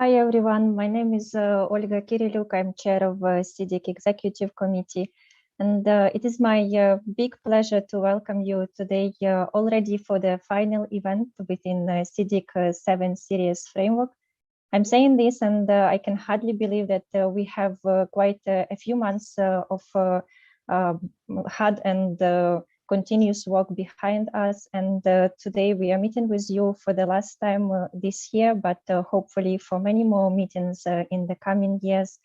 Hi everyone, my name is Olga Kiriliuk. I'm chair of SEEDIG Executive Committee, and it is my big pleasure to welcome you today already for the final event within SEEDIG 7 series framework. I'm saying this and I can hardly believe that we have quite a few months of hard and continuous work behind us, and today we are meeting with you for the last time this year, but hopefully for many more meetings in the coming years.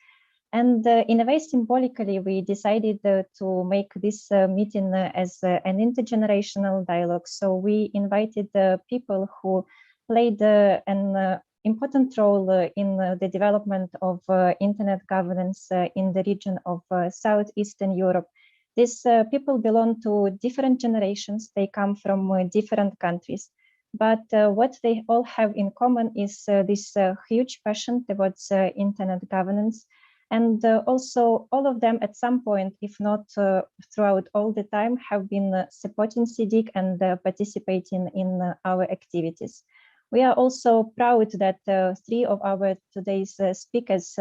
And in a way, symbolically, we decided to make this meeting as an intergenerational dialogue. So we invited people who played an important role in the development of internet governance in the region of Southeastern Europe. These people belong to different generations. They come from different countries. But what they all have in common is this huge passion towards internet governance. And also all of them at some point, if not throughout all the time, have been supporting SEEDIG and participating in our activities. We are also proud that 3 of our today's speakers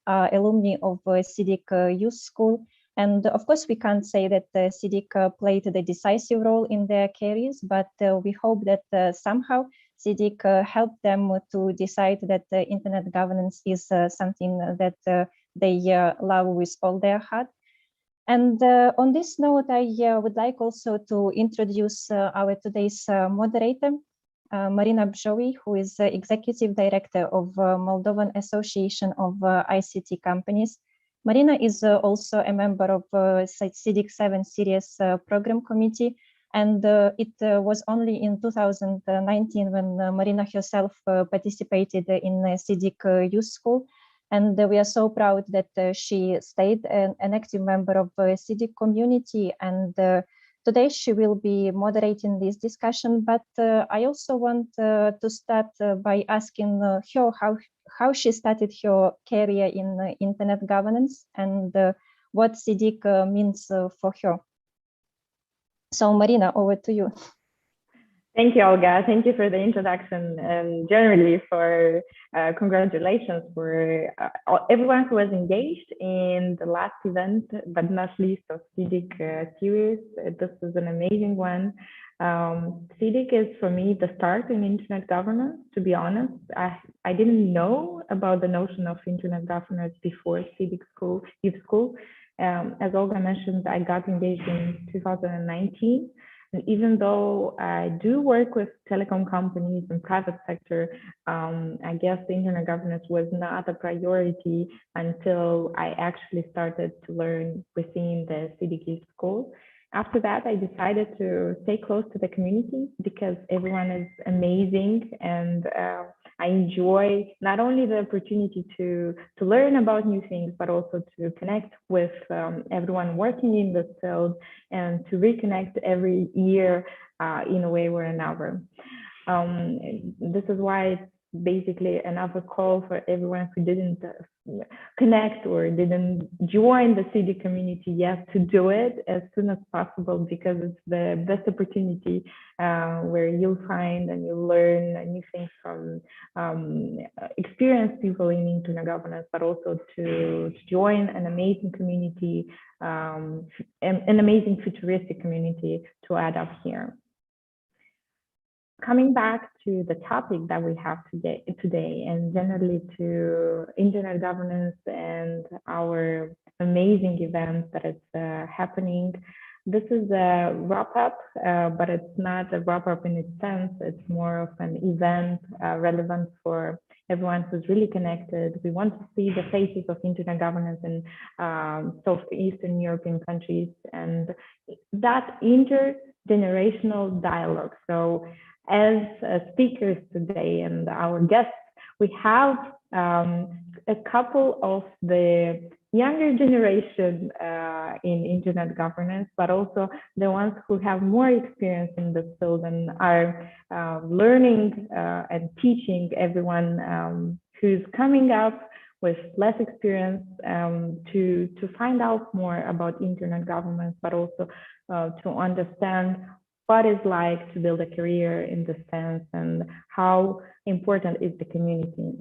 are alumni of SEEDIG Youth School. And of course, we can't say that SEEDIG played the decisive role in their careers, but we hope that somehow SEEDIG helped them to decide that internet governance is something that they love with all their heart. And on this note, I would like also to introduce our today's moderator, Marina Bjovi, who is Executive Director of Moldovan Association of ICT Companies. Marina is also a member of SEEDIG 7 Series Program Committee, and it was only in 2019 when Marina herself participated in SEEDIG Youth School. And we are so proud that she stayed an active member of SEEDIG community, and today she will be moderating this discussion. But I also want to start by asking her how she started her career in internet governance and what SEEDIG means for her. So Marina, over to you. Thank you, Olga. Thank you for the introduction and generally for congratulations for everyone who was engaged in the last event, but not least of SEEDIG series. This is an amazing one. SEEDIG is for me the start in internet governance, to be honest. I didn't know about the notion of internet governance before SEEDIG Youth School. As Olga mentioned, I got engaged in 2019. And even though I do work with telecom companies and private sector, I guess the internet governance was not a priority until I actually started to learn within the SEEDIG Youth School. After that, I decided to stay close to the community because everyone is amazing, and I enjoy not only the opportunity to learn about new things, but also to connect with everyone working in this field and to reconnect every year in a way or another. This is why it's basically another call for everyone who didn't connect or didn't join the SEEDIG community yet to do it as soon as possible, because it's the best opportunity where you'll find and you'll learn new things from experienced people in internet governance, but also to join an amazing community, an amazing futuristic community to add up here. Coming back to the topic that we have today and generally to internet governance and our amazing events that is happening, this is a wrap-up, but it's not a wrap-up in its sense. It's more of an event relevant for everyone who's really connected. We want to see the faces of internet governance in Southeastern European countries and that intergenerational dialogue. So as speakers today and our guests, we have a couple of the younger generation in internet governance, but also the ones who have more experience in this field and are learning and teaching everyone who's coming up with less experience to find out more about internet governance, but also to understand what it's like to build a career in this sense and how important is the community.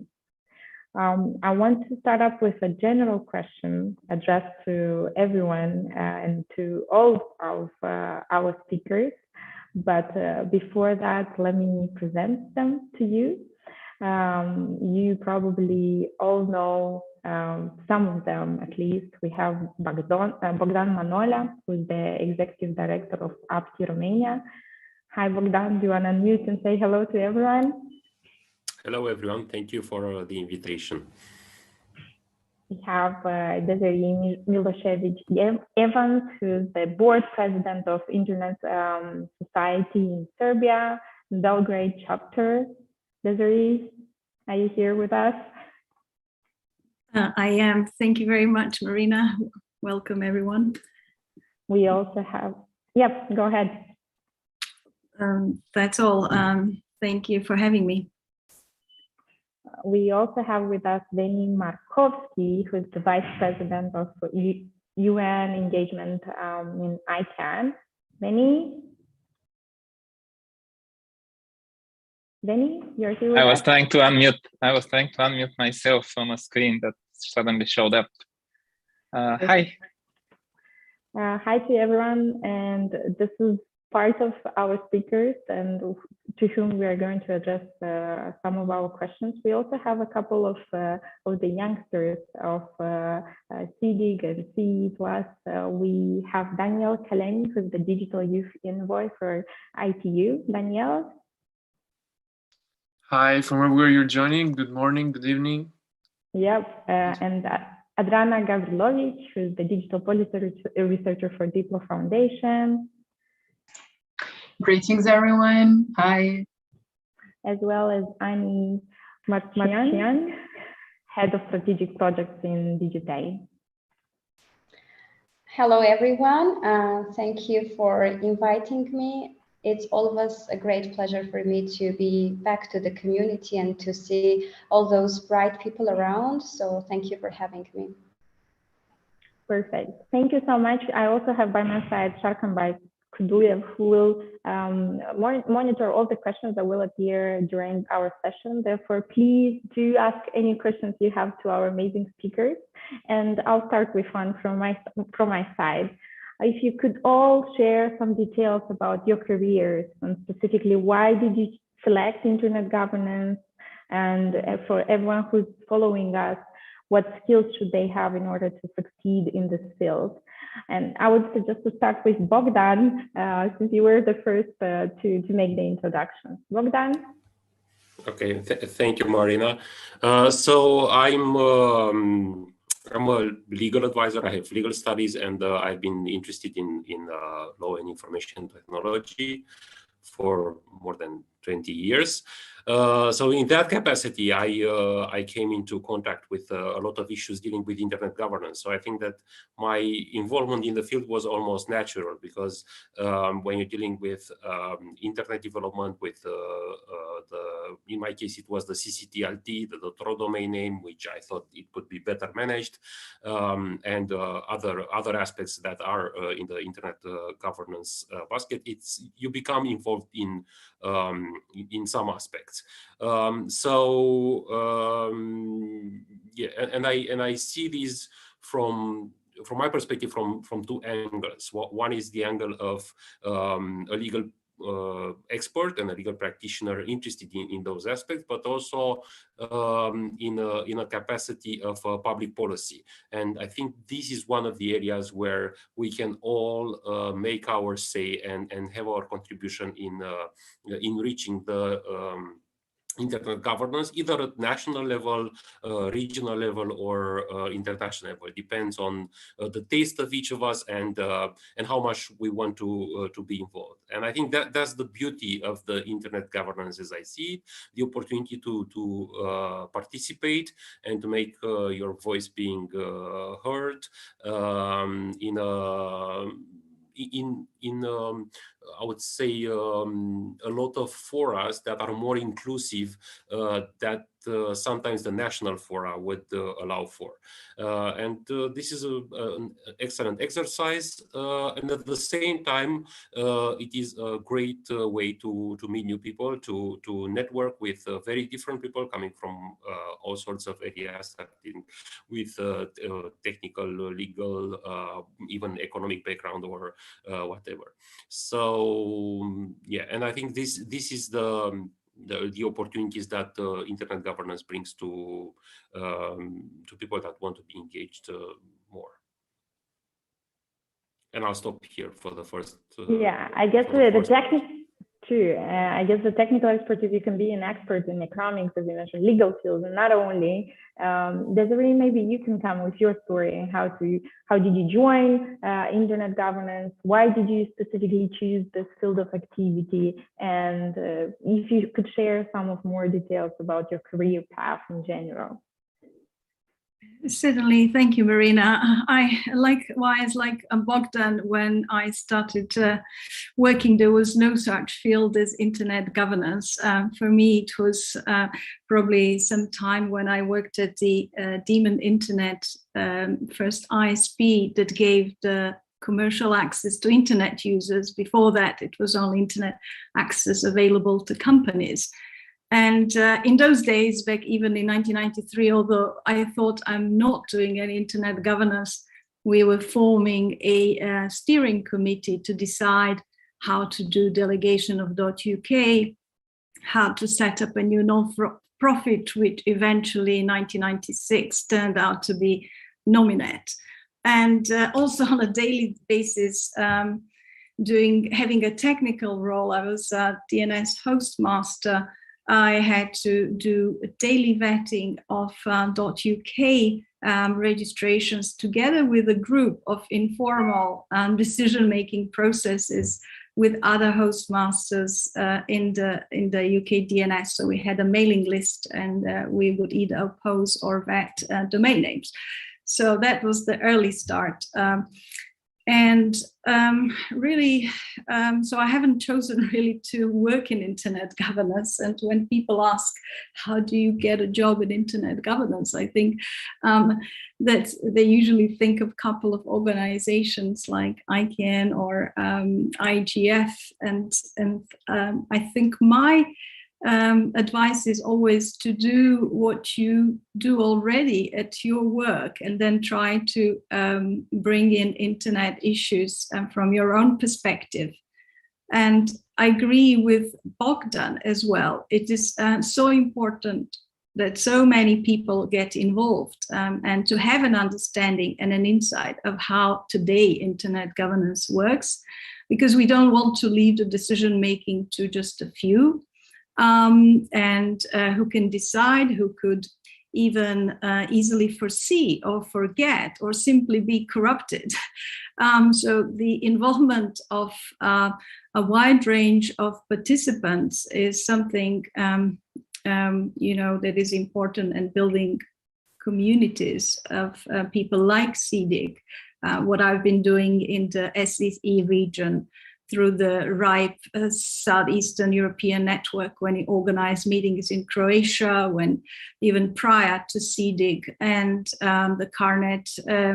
I want to start up with a general question addressed to everyone and to all of our speakers. But before that, let me present them to you. You probably all know some of them, at least. We have Bogdan Manola, who's the executive director of APTI Romania. Hi, Bogdan. Do you want to unmute and say hello to everyone? Hello, everyone. Thank you for the invitation. We have Desiree Milošević-Evans, who's the board president of Internet Society in Serbia, Belgrade chapter. Desiree, are you here with us? I am. Thank you very much, Marina. Welcome, everyone. We also have, yep, go ahead. That's all. Thank you for having me. We also have with us Veni Markovsky, who is the vice president of UN engagement in ICANN. Veni, you're here with us? I was trying to unmute myself on a screen that suddenly showed up. Hi. Hi to everyone, and this is part of our speakers and to whom we are going to address some of our questions. We also have a couple of the youngsters of SEEDIG and CE+. We have Daniel Kaleni, who's the digital youth envoy for ITU. Daniel. Hi, from wherever you're joining. Good morning, good evening. Yep, and Adrana Gavrilovic, who's the digital policy researcher for Diplo Foundation. Greetings, everyone. Hi. As well as Ani Martian, head of strategic projects in Digitay. Hello, everyone. Thank you for inviting me. It's always a great pleasure for me to be back to the community and to see all those bright people around. So thank you for having me. Perfect. Thank you so much. I also have by my side Sharkanbay Kuduyev, who will monitor all the questions that will appear during our session. Therefore, please do ask any questions you have to our amazing speakers. And I'll start with one from my side. If you could all share some details about your careers and specifically why did you select internet governance, and for everyone who's following us, what skills should they have in order to succeed in this field? And I would suggest to start with Bogdan, since you were the first to make the introduction. Bogdan? Okay, thank you, Marina. So I'm a legal advisor. I have legal studies, and I've been interested in law and information technology for more than 20 years. So in that capacity, I came into contact with a lot of issues dealing with internet governance. So I think that my involvement in the field was almost natural, because when you're dealing with internet development, with in my case, it was the CCTLT, the .ro domain name, which I thought it could be better managed, and other aspects that are in the internet governance basket. You become involved in some aspects. Yeah, and I see these from my perspective from two angles. One is the angle of a legal expert and a legal practitioner interested in those aspects, but also in a capacity of public policy. And I think this is one of the areas where we can all make our say and have our contribution in reaching the internet governance, either at national level, regional level, or international level. It depends on the taste of each of us and how much we want to be involved. And I think that's the beauty of the internet governance, as I see it, the opportunity to participate and to make your voice being heard in I would say, a lot of forums that are more inclusive that sometimes the national fora would allow for. And this is an excellent exercise. And at the same time, it is a great way to meet new people, to network with very different people coming from all sorts of areas, starting with technical, legal, even economic background or whatever. So yeah, and I think this is the opportunities that internet governance brings to people that want to be engaged more. And I'll stop here for the first. Yeah, I guess the technical. True. I guess the technical expertise, you can be an expert in economics, as you mentioned, legal fields, and not only. Desiree, maybe you can come with your story. How did you join internet governance? Why did you specifically choose this field of activity? And if you could share some of more details about your career path in general. Certainly, thank you, Marina. I likewise, like Bogdan, when I started working, there was no such field as internet governance. For me, it was probably some time when I worked at the Demon Internet, first ISP that gave the commercial access to internet users. Before that, it was only internet access available to companies. And in those days, back even in 1993, although I thought I'm not doing any internet governance, we were forming a steering committee to decide how to do delegation of .uk, how to set up a new non-profit, which eventually in 1996 turned out to be Nominet. And also on a daily basis, having a technical role. I was a DNS hostmaster. I had to do daily vetting of .uk registrations together with a group of informal decision-making processes with other hostmasters in the UK DNS. So we had a mailing list, and we would either oppose or vet domain names. So that was the early start. So I haven't chosen really to work in internet governance. And when people ask, how do you get a job in internet governance? I think that they usually think of a couple of organizations like ICANN or IGF. And I think my advice is always to do what you do already at your work, and then try to bring in internet issues from your own perspective. And I agree with Bogdan as well. It is so important that so many people get involved and to have an understanding and an insight of how today internet governance works, because we don't want to leave the decision making to just a few. And who can decide, who could even easily foresee or forget or simply be corrupted. So the involvement of a wide range of participants is something that is important, and building communities of people like SEEDIG, what I've been doing in the SEE region, through the RIPE Southeastern European Network, when he organized meetings in Croatia, when even prior to SEEDIG, and the CARNET,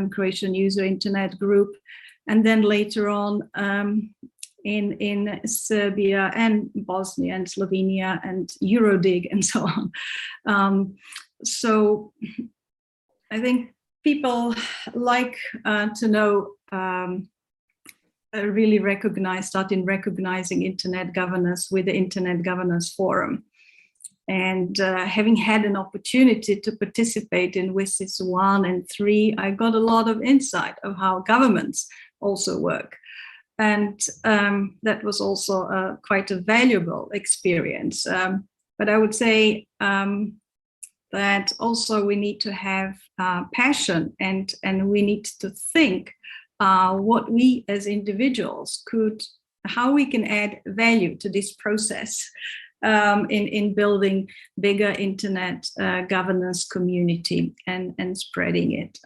Croatian User Internet Group, and then later on in Serbia and Bosnia and Slovenia and Eurodig and so on. So I think people like to know really starting recognizing internet governance with the Internet Governance Forum. And having had an opportunity to participate in WSIS 1 and 3, I got a lot of insight of how governments also work. And that was also quite a valuable experience. But I would say that also we need to have passion, and we need to think what we as individuals how we can add value to this process in building bigger internet governance community and spreading it.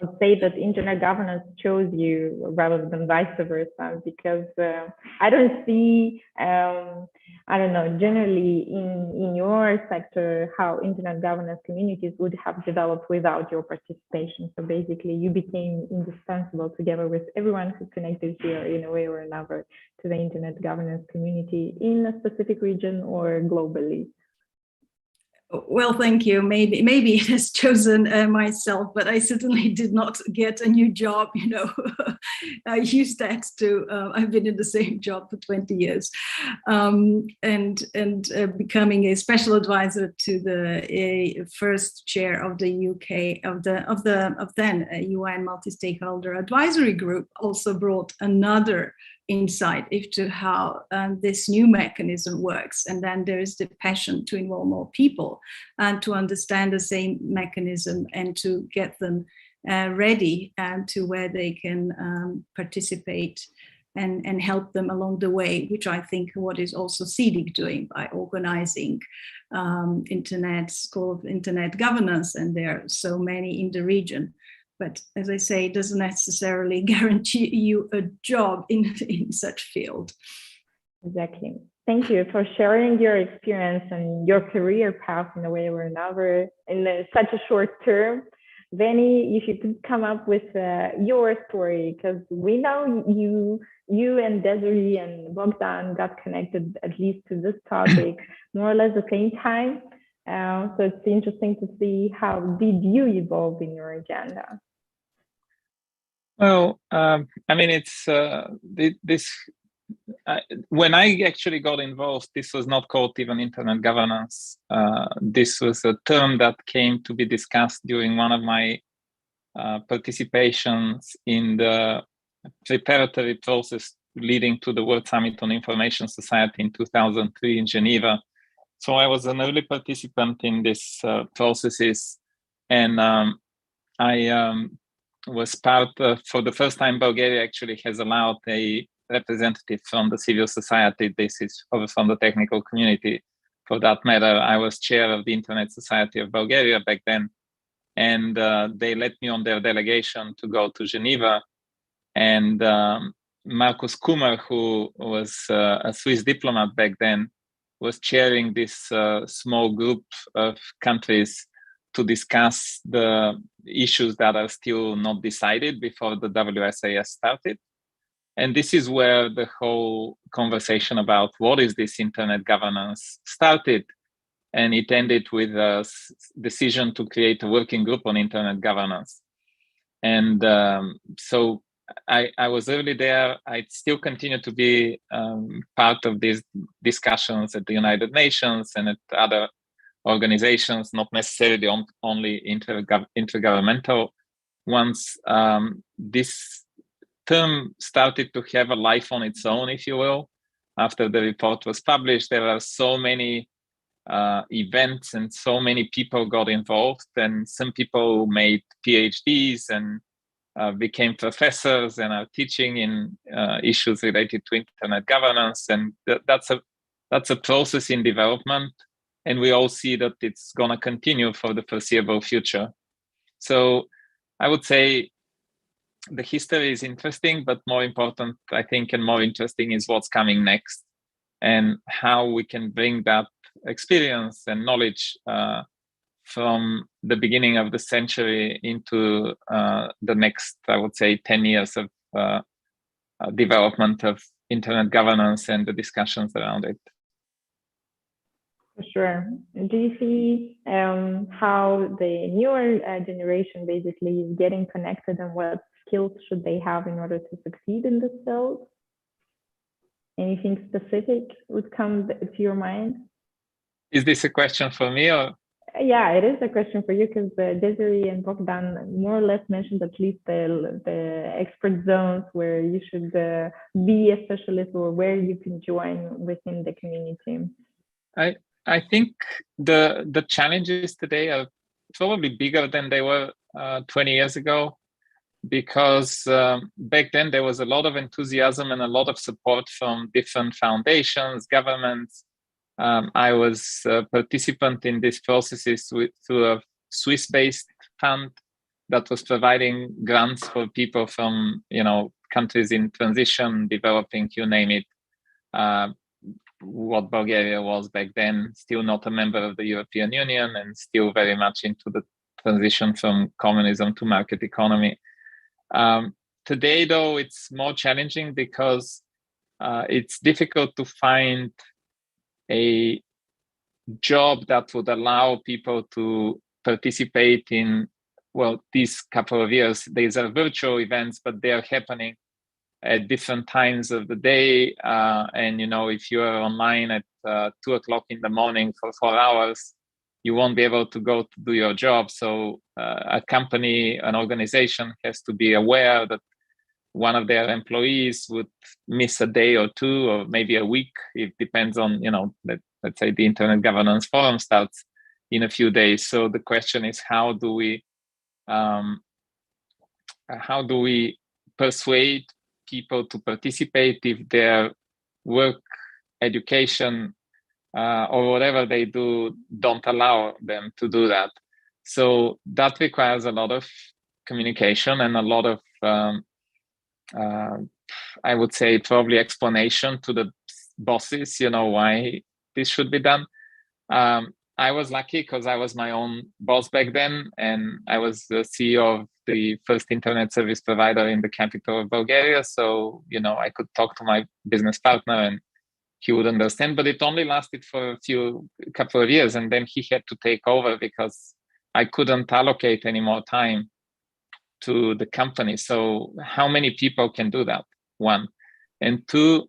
I'd say that internet governance chose you rather than vice versa, because I don't see, I don't know, generally in your sector, how internet governance communities would have developed without your participation. So basically, you became indispensable together with everyone who connected here in a way or another to the internet governance community in a specific region or globally. Well, thank you. Maybe it has chosen myself, but I certainly did not get a new job. You know, I used that to. I've been in the same job for 20 years, and becoming a special advisor to the first chair of the UK of then UN multi-stakeholder advisory group also brought another insight into how this new mechanism works. And then there is the passion to involve more people and to understand the same mechanism and to get them ready to where they can participate and help them along the way, which I think what is also SEEDIG doing by organizing School of Internet Governance, and there are so many in the region. But as I say, it doesn't necessarily guarantee you a job in such field. Exactly. Thank you for sharing your experience and your career path in a way or another in such a short term. Veni, if you could come up with your story, because we know you and Desiree and Bogdan got connected at least to this topic more or less the same time. So it's interesting to see how did you evolve in your agenda. Well, I mean, it's when I actually got involved, this was not called even internet governance. This was a term that came to be discussed during one of my participations in the preparatory process leading to the World Summit on Information Society in 2003 in Geneva. So I was an early participant in these processes, and I was part of, for the first time, Bulgaria actually has allowed a representative from the civil society. This is from the technical community. For that matter, I was chair of the Internet Society of Bulgaria back then, and they let me on their delegation to go to Geneva. And Markus Kummer, who was a Swiss diplomat back then, was chairing this small group of countries to discuss the issues that are still not decided before the WSIS started. And this is where the whole conversation about what is this internet governance started. And it ended with a decision to create a working group on internet governance. And so I was early there. I still continue to be part of these discussions at the United Nations and at other organizations, not necessarily only intergovernmental ones. This term started to have a life on its own, if you will. After the report was published, there are so many events and so many people got involved, and some people made PhDs and became professors and are teaching in issues related to internet governance, and that's a process in development, and we all see that it's going to continue for the foreseeable future. So I would say the history is interesting, but more important, I think, and more interesting is what's coming next and how we can bring that experience and knowledge from the beginning of the century into the next, I would say, 10 years of development of internet governance and the discussions around it. For sure. Do you see how the newer generation basically is getting connected, and what skills should they have in order to succeed in this field? Anything specific would come to your mind? Is this a question for me, or? Yeah, it is a question for you, because Desiree and Bogdan more or less mentioned at least the expert zones where you should be a specialist, or where you can join within the community. I think the challenges today are probably bigger than they were 20 years ago, because back then there was a lot of enthusiasm and a lot of support from different foundations, governments. I was a participant in these processes through a Swiss-based fund that was providing grants for people from, countries in transition, developing, you name it. What Bulgaria was back then, still not a member of the European Union and still very much into the transition from communism to market economy. Today, though, it's more challenging because it's difficult to find a job that would allow people to participate in, well, these couple of years. These are virtual events, but they are happening at different times of the day. And, if you are online at 2 o'clock in the morning for 4 hours, you won't be able to go to do your job. So a company, an organization has to be aware that one of their employees would miss a day or two, or maybe a week. It depends on, let's say the Internet Governance Forum starts in a few days. So the question is, how do we persuade people to participate if their work, education, or whatever they do don't allow them to do that? So that requires a lot of communication and a lot of, I would say, probably explanation to the bosses, why this should be done. I was lucky because I was my own boss back then, and I was the CEO of the first internet service provider in the capital of Bulgaria. So, I could talk to my business partner and he would understand, but it only lasted for a couple of years. And then he had to take over because I couldn't allocate any more time to the company. So how many people can do that? One. And two,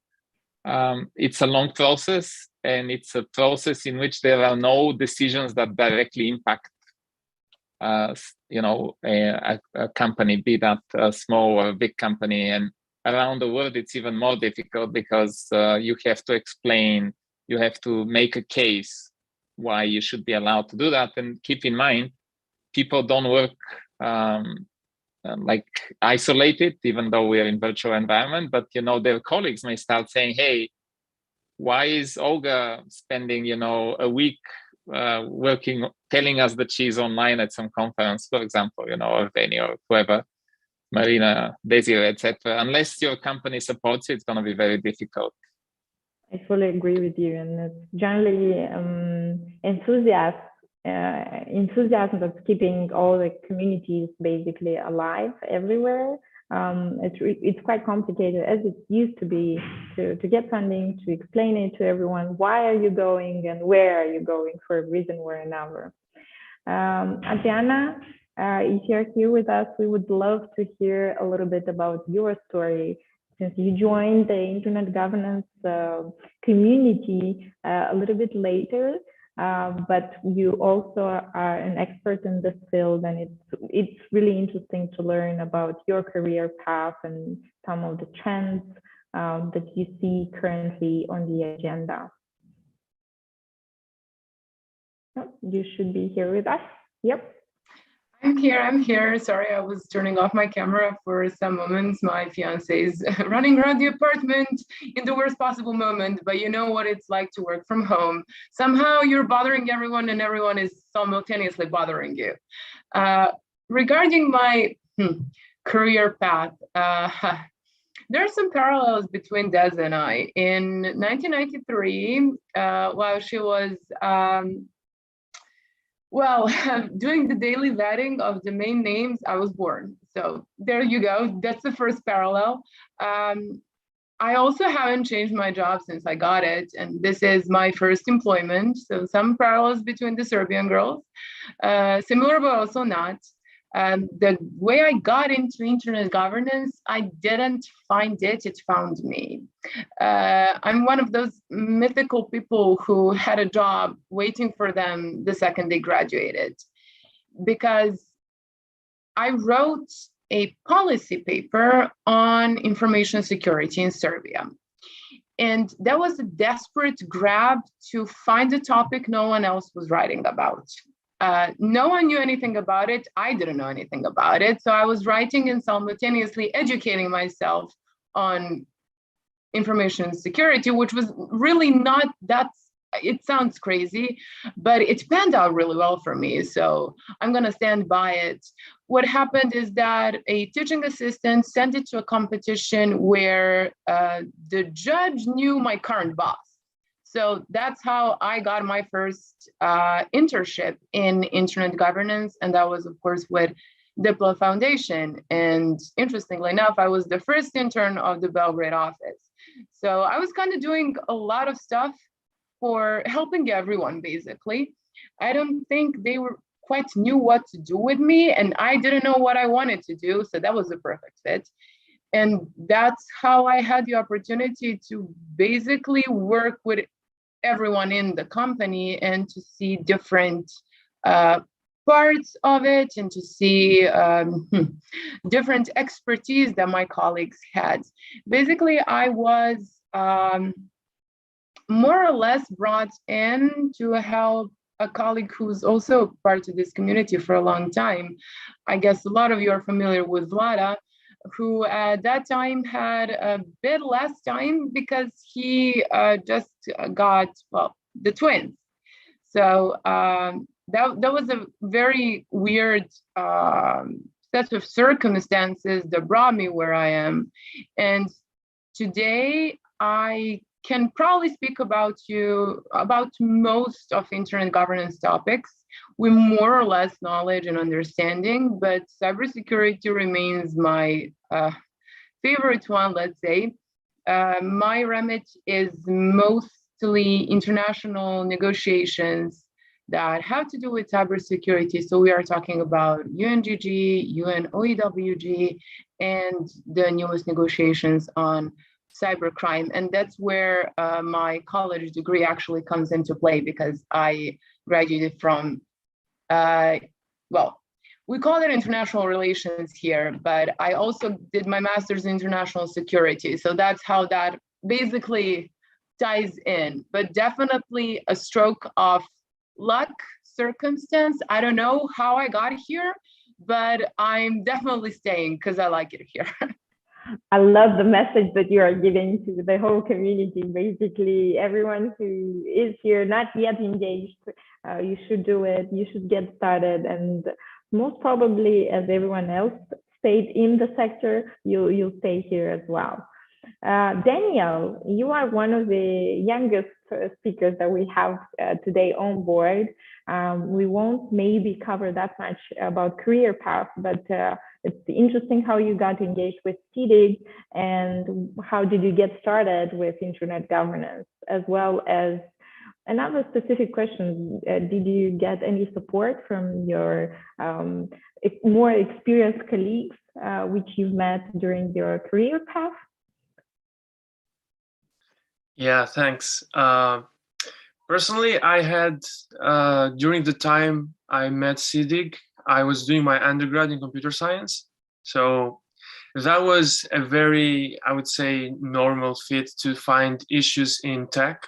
it's a long process, and it's a process in which there are no decisions that directly impact, a company, be that a small or a big company. And around the world, it's even more difficult because you have to explain, you have to make a case why you should be allowed to do that. And keep in mind, people don't work like isolated, even though we are in virtual environment, but their colleagues may start saying, hey, why is Olga spending a week working, telling us that she's online at some conference, for example, or Veni or whoever, Marina, Desiree, etc. Unless your company supports it, it's going to be very difficult. I fully agree with you, and it's generally enthusiasm that's keeping all the communities basically alive everywhere. It's quite complicated, as it used to be, to get funding, to explain it to everyone. Why are you going and where are you going for a reason or another? Adriana, if you're here with us, we would love to hear a little bit about your story, since you joined the internet governance community a little bit later. But you also are an expert in this field, and it's really interesting to learn about your career path and some of the trends that you see currently on the agenda. Oh, you should be here with us. Yep. I'm here. Sorry, I was turning off my camera for some moments. My fiance is running around the apartment in the worst possible moment, but you know what it's like to work from home. Somehow you're bothering everyone and everyone is simultaneously bothering you. Regarding my career path, there are some parallels between Des and I. In 1993, while she was doing the daily vetting of domain names, I was born. So there you go. That's the first parallel. I also haven't changed my job since I got it. And this is my first employment. So some parallels between the Serbian girls, similar, but also not. The way I got into internet governance, I didn't find it, it found me. I'm one of those mythical people who had a job waiting for them the second they graduated, because I wrote a policy paper on information security in Serbia. And that was a desperate grab to find a topic no one else was writing about. No one knew anything about it. I didn't know anything about it. So I was writing and simultaneously educating myself on information security, which was really not that it sounds crazy, but it panned out really well for me. So I'm going to stand by it. What happened is that a teaching assistant sent it to a competition where the judge knew my current boss. So that's how I got my first internship in internet governance. And that was, of course, with Diplo Foundation. And interestingly enough, I was the first intern of the Belgrade office. So I was kind of doing a lot of stuff for helping everyone, basically. I don't think they were quite knew what to do with me, and I didn't know what I wanted to do. So that was a perfect fit. And that's how I had the opportunity to basically work with everyone in the company and to see different parts of it and to see different expertise that my colleagues had. Basically, I was more or less brought in to help a colleague who's also part of this community for a long time. I guess a lot of you are familiar with Vlada, who at that time had a bit less time because he just got, well, the twins. So that was a very weird set of circumstances that brought me where I am. And today I can probably speak about most of internet governance topics with more or less knowledge and understanding, but cybersecurity remains my favorite one, let's say. My remit is mostly international negotiations that have to do with cybersecurity. So we are talking about UNGG, UNOEWG, and the newest negotiations on cybercrime. And that's where my college degree actually comes into play, because I graduated from, well, we call it international relations here, but I also did my master's in international security. So that's how that basically ties in, but definitely a stroke of luck, circumstance. I don't know how I got here, but I'm definitely staying because I like it here. I love the message that you are giving to the whole community. Basically, everyone who is here, not yet engaged, you should do it. You should get started. And most probably, as everyone else stayed in the sector, you'll stay here as well. Danielle, you are one of the youngest speakers that we have today on board. We won't maybe cover that much about career path, but it's interesting how you got engaged with SEEDIG and how did you get started with internet governance, as well as another specific question. Did you get any support from your more experienced colleagues which you've met during your career path? Yeah, thanks. Personally, I had, during the time I met SEEDIG, I was doing my undergrad in computer science. So that was a very, I would say, normal fit to find issues in tech.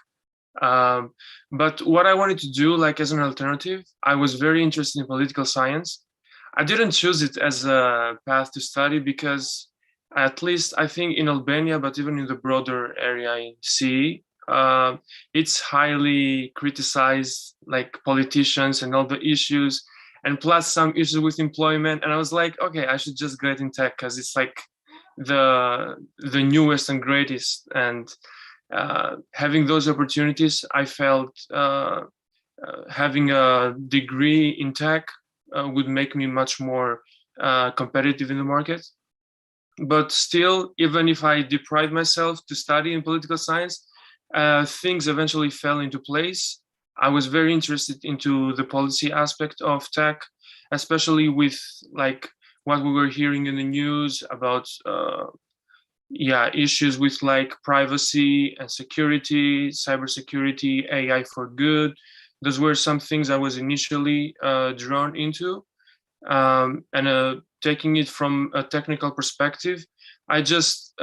But what I wanted to do, like as an alternative, I was very interested in political science. I didn't choose it as a path to study because, at least I think in Albania, but even in the broader area in CE, it's highly criticized, like politicians and all the issues, and plus some issues with employment. And I was like, okay, I should just get in tech because it's like the newest and greatest. And having those opportunities, I felt having a degree in tech would make me much more competitive in the market. But still, even if I deprived myself to study in political science, things eventually fell into place. I was very interested into the policy aspect of tech, especially with like what we were hearing in the news about issues with like privacy and security, cybersecurity, AI for good. Those were some things I was initially drawn into. And taking it from a technical perspective, I just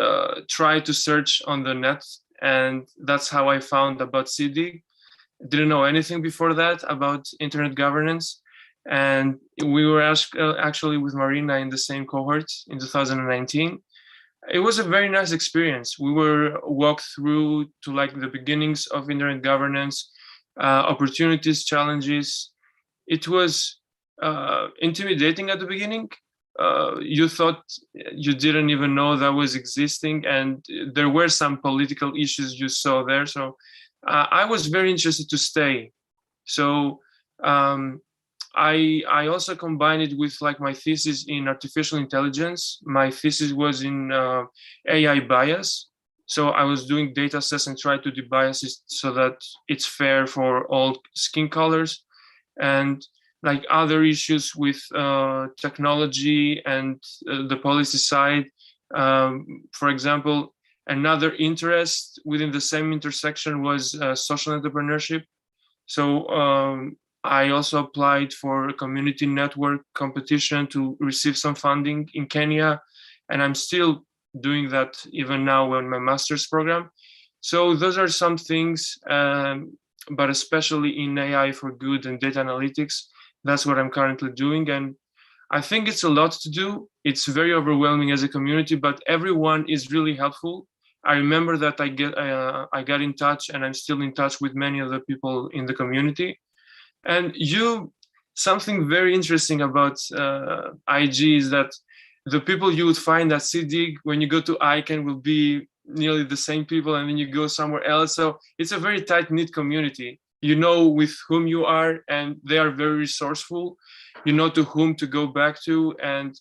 tried to search on the net, and that's how I found about SEEDIG. Didn't know anything before that about internet governance, and we were actually with Marina in the same cohort in 2019. It was a very nice experience. We were walked through to like the beginnings of internet governance, opportunities, challenges. It was intimidating at the beginning. You thought you didn't even know that was existing, and there were some political issues you saw there. So I was very interested to stay. So I also combined it with like my thesis in artificial intelligence. My thesis was in AI bias. So I was doing data sets and try to debias it so that it's fair for all skin colors, and like other issues with technology and the policy side. For example, another interest within the same intersection was social entrepreneurship. So I also applied for a community network competition to receive some funding in Kenya, and I'm still doing that even now in my master's program. So those are some things, but especially in AI for good and data analytics, that's what I'm currently doing. And I think it's a lot to do. It's very overwhelming as a community, but everyone is really helpful. I remember that I got in touch, and I'm still in touch with many of the people in the community. And something very interesting about IG is that the people you would find at SEEDIG when you go to ICANN will be nearly the same people, and then you go somewhere else. So it's a very tight-knit community. You know with whom you are, and they are very resourceful. You know to whom to go back to, and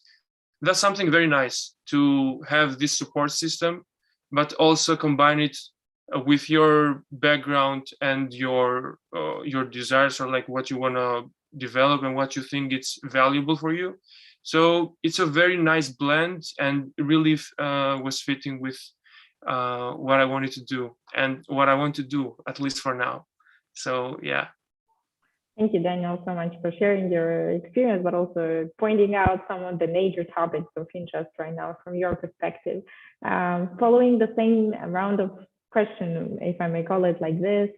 that's something very nice to have this support system, but also combine it with your background and your desires, or like what you want to develop and what you think it's valuable for you. So it's a very nice blend, and really was fitting with what I wanted to do and what I want to do, at least for now. So yeah. Thank you, Daniel, so much for sharing your experience, but also pointing out some of the major topics of interest right now from your perspective. Following the same round of question, if I may call it like this,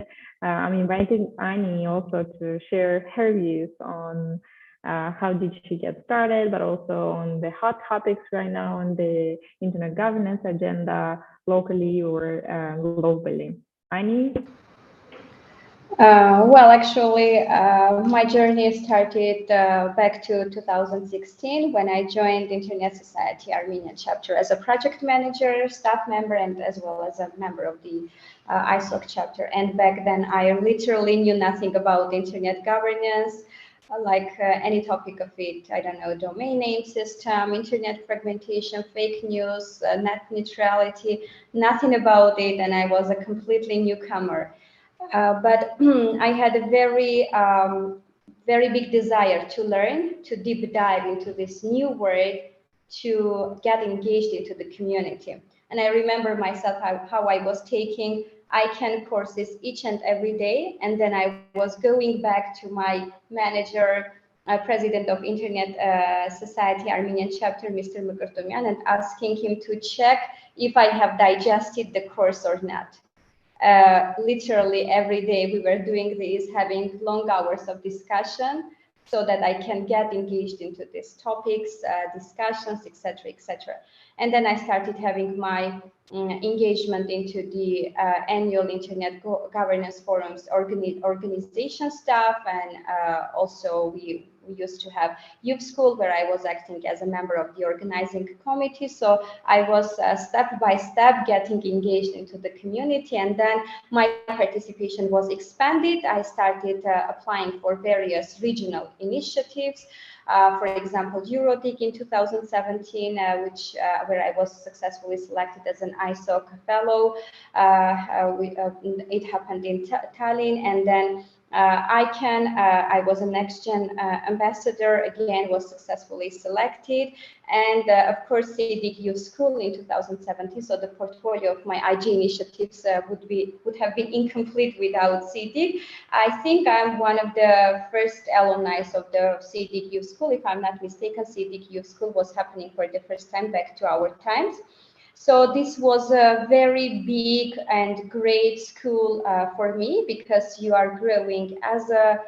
I'm inviting Annie also to share her views on how did she get started, but also on the hot topics right now on the internet governance agenda, locally or globally. Annie? Well, actually, my journey started back to 2016 when I joined Internet Society Armenian chapter as a project manager, staff member, and as well as a member of the ISOC chapter. And back then, I literally knew nothing about internet governance, like any topic of it. I don't know, domain name system, internet fragmentation, fake news, net neutrality, nothing about it. And I was a completely newcomer. But I had a very, very big desire to learn, to deep dive into this new world, to get engaged into the community. And I remember myself how I was taking ICANN courses each and every day. And then I was going back to my manager, president of Internet Society Armenian chapter, Mr. Mkrtomian, and asking him to check if I have digested the course or not. Literally every day we were doing this, having long hours of discussion so that I can get engaged into these topics, discussions, etc., etc. And then I started having my engagement into the annual Internet Governance Forums organization stuff, and also we used to have Youth School where I was acting as a member of the organizing committee. So I was step by step getting engaged into the community, and then my participation was expanded. I started applying for various regional initiatives. For example, EuroDig in 2017, where I was successfully selected as an ISOC fellow. It happened in Tallinn, and then ICANN, I was a next-gen ambassador, again, was successfully selected. And of course, SEEDIG Youth School in 2017. So the portfolio of my IG initiatives would have been incomplete without SEEDIG. I think I'm one of the first alumni of the SEEDIG Youth School. If I'm not mistaken, SEEDIG Youth School was happening for the first time back to our times. So this was a very big and great school for me, because you are growing as a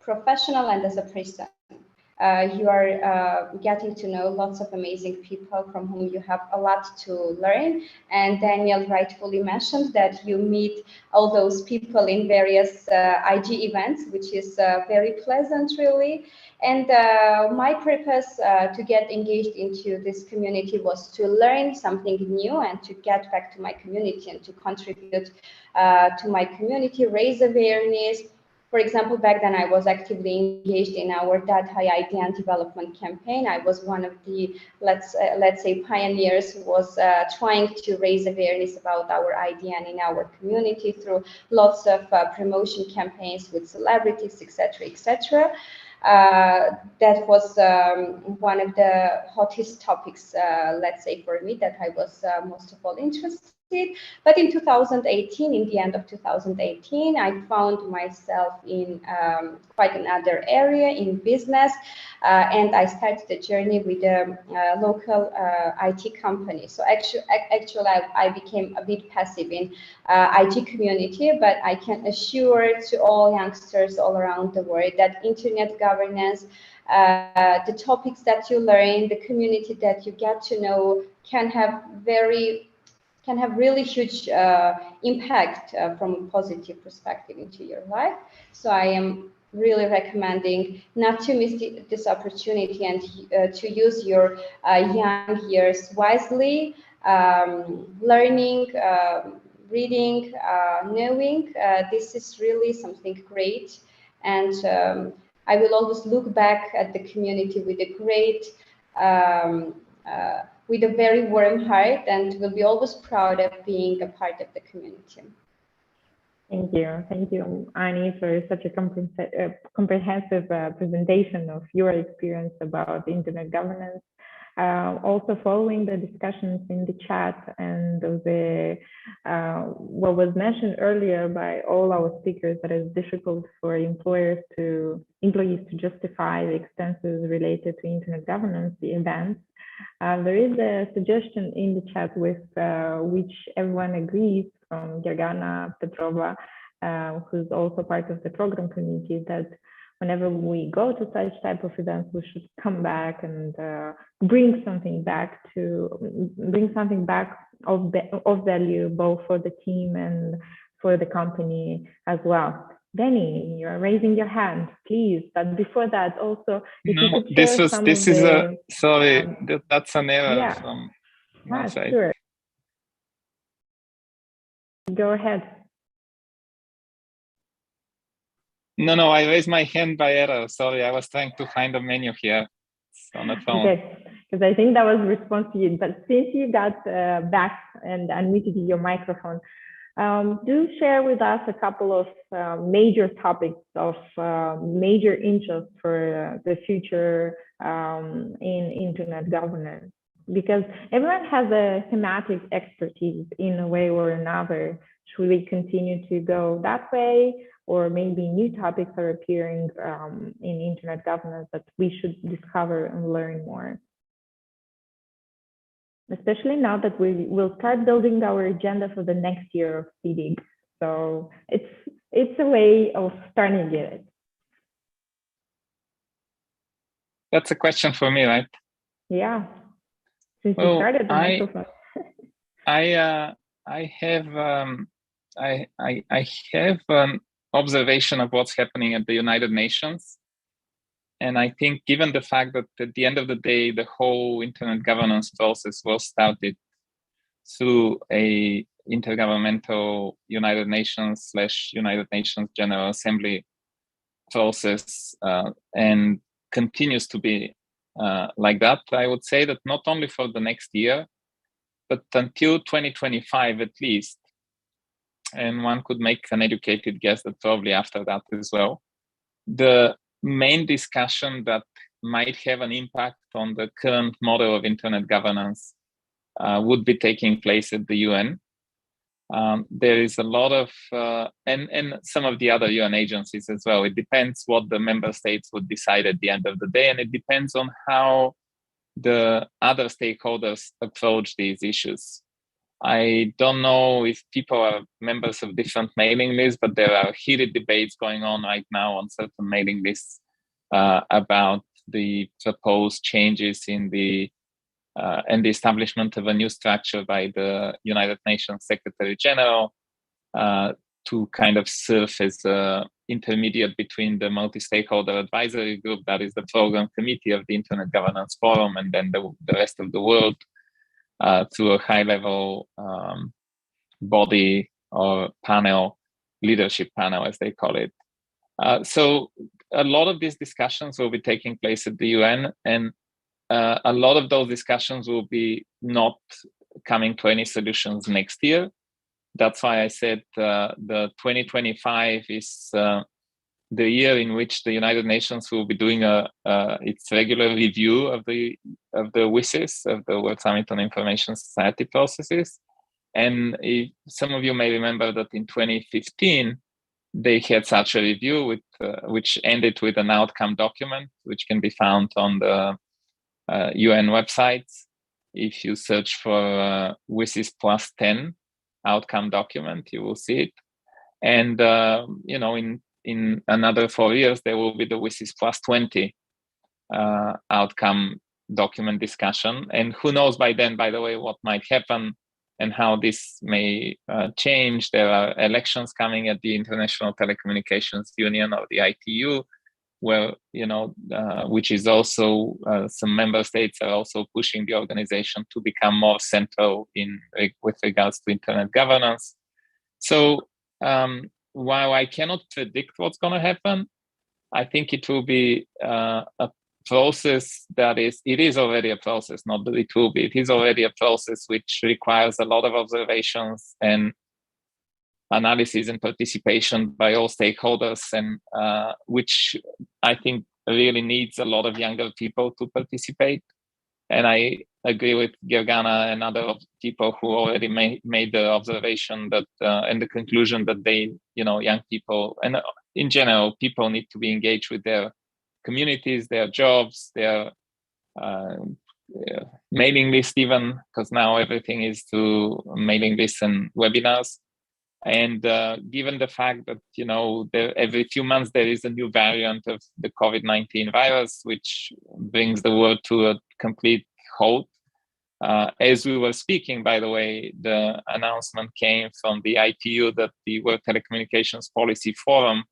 professional and as a person. You are getting to know lots of amazing people from whom you have a lot to learn. And Daniel rightfully mentioned that you meet all those people in various IG events, which is very pleasant, really. And my purpose to get engaged into this community was to learn something new and to get back to my community and to contribute to my community, raise awareness. For example, back then I was actively engaged in our That High IDN development campaign. I was one of the, let's say, pioneers who was trying to raise awareness about our IDN in our community through lots of promotion campaigns with celebrities, etc., etc. That was one of the hottest topics, let's say, for me, that I was most of all interested. But in 2018, in the end of 2018, I found myself in quite another area in business, and I started the journey with a local IT company. So actually, I became a bit passive in IT community, but I can assure to all youngsters all around the world that internet governance, the topics that you learn, the community that you get to know can have really huge impact from a positive perspective into your life. So I am really recommending not to miss this opportunity and to use your young years wisely, learning, reading, knowing. This is really something great. And I will always look back at the community with a great with a very warm heart, and will be always proud of being a part of the community. Thank you, Ani, for such a comprehensive presentation of your experience about internet governance. Also following the discussions in the chat and what was mentioned earlier by all our speakers, that it's difficult for employees to justify the expenses related to internet governance, the events. There is a suggestion in the chat with which everyone agrees, from Gergana Petrova, who's also part of the program committee, that whenever we go to such type of events, we should come back and bring something back of value, both for the team and for the company as well. Danny, you're raising your hand, please. But before that, also, that's an error from my side. Sure. Go ahead. No, I raised my hand by error. Sorry, I was trying to find a menu here on the phone. Okay, because I think that was a response to you. But since you got back and unmuted your microphone, do share with us a couple of major topics of major interest for the future in internet governance, because everyone has a thematic expertise in a way or another. Should we continue to go that way, or maybe new topics are appearing in internet governance that we should discover and learn more? Especially now that we will start building our agenda for the next year of SEEDIG. So it's a way of starting it. That's a question for me, right? Yeah. Since you started the microphone. I have an observation of what's happening at the United Nations. And I think, given the fact that at the end of the day, the whole internet governance process was started through a intergovernmental United Nations / United Nations General Assembly process, and continues to be like that, I would say that not only for the next year, but until 2025 at least, and one could make an educated guess that probably after that as well, the main discussion that might have an impact on the current model of internet governance would be taking place at the UN. There is a lot of, and some of the other UN agencies as well. It depends what the member states would decide at the end of the day, and it depends on how the other stakeholders approach these issues. I don't know if people are members of different mailing lists, but there are heated debates going on right now on certain mailing lists about the proposed changes in the and the establishment of a new structure by the United Nations Secretary General to kind of serve as an intermediate between the multi-stakeholder advisory group, that is the program committee of the Internet Governance Forum, and then the rest of the world through a high-level body or panel, leadership panel, as they call it. So a lot of these discussions will be taking place at the UN, and a lot of those discussions will be not coming to any solutions next year. That's why I said the 2025 is the year in which the United Nations will be doing its regular review of the WSIS, of the World Summit on Information Society processes. And some of you may remember that in 2015, they had such a review with which ended with an outcome document, which can be found on the UN websites. If you search for WSIS plus 10 outcome document, you will see it. And you know, in another 4 years, there will be the WSIS plus 20 outcome document discussion. And who knows by then, by the way, what might happen and how this may change. There are elections coming at the International Telecommunications Union, or the ITU, where, you know, which is also, some member states are also pushing the organization to become more central with regards to internet governance. So while I cannot predict what's going to happen, I think it will be a process that it is already a process, not that it will be, it is already a process which requires a lot of observations and analysis and participation by all stakeholders, and which I think really needs a lot of younger people to participate. And I agree with Gergana and other people who already made the observation that and the conclusion that they, you know, young people and in general, people need to be engaged with their communities, their jobs, their mailing list, even, because now everything is through mailing lists and webinars. And given the fact that, you know, every few months there is a new variant of the COVID-19 virus, which brings the world to a complete halt. As we were speaking, by the way, the announcement came from the ITU that the World Telecommunications Policy Forum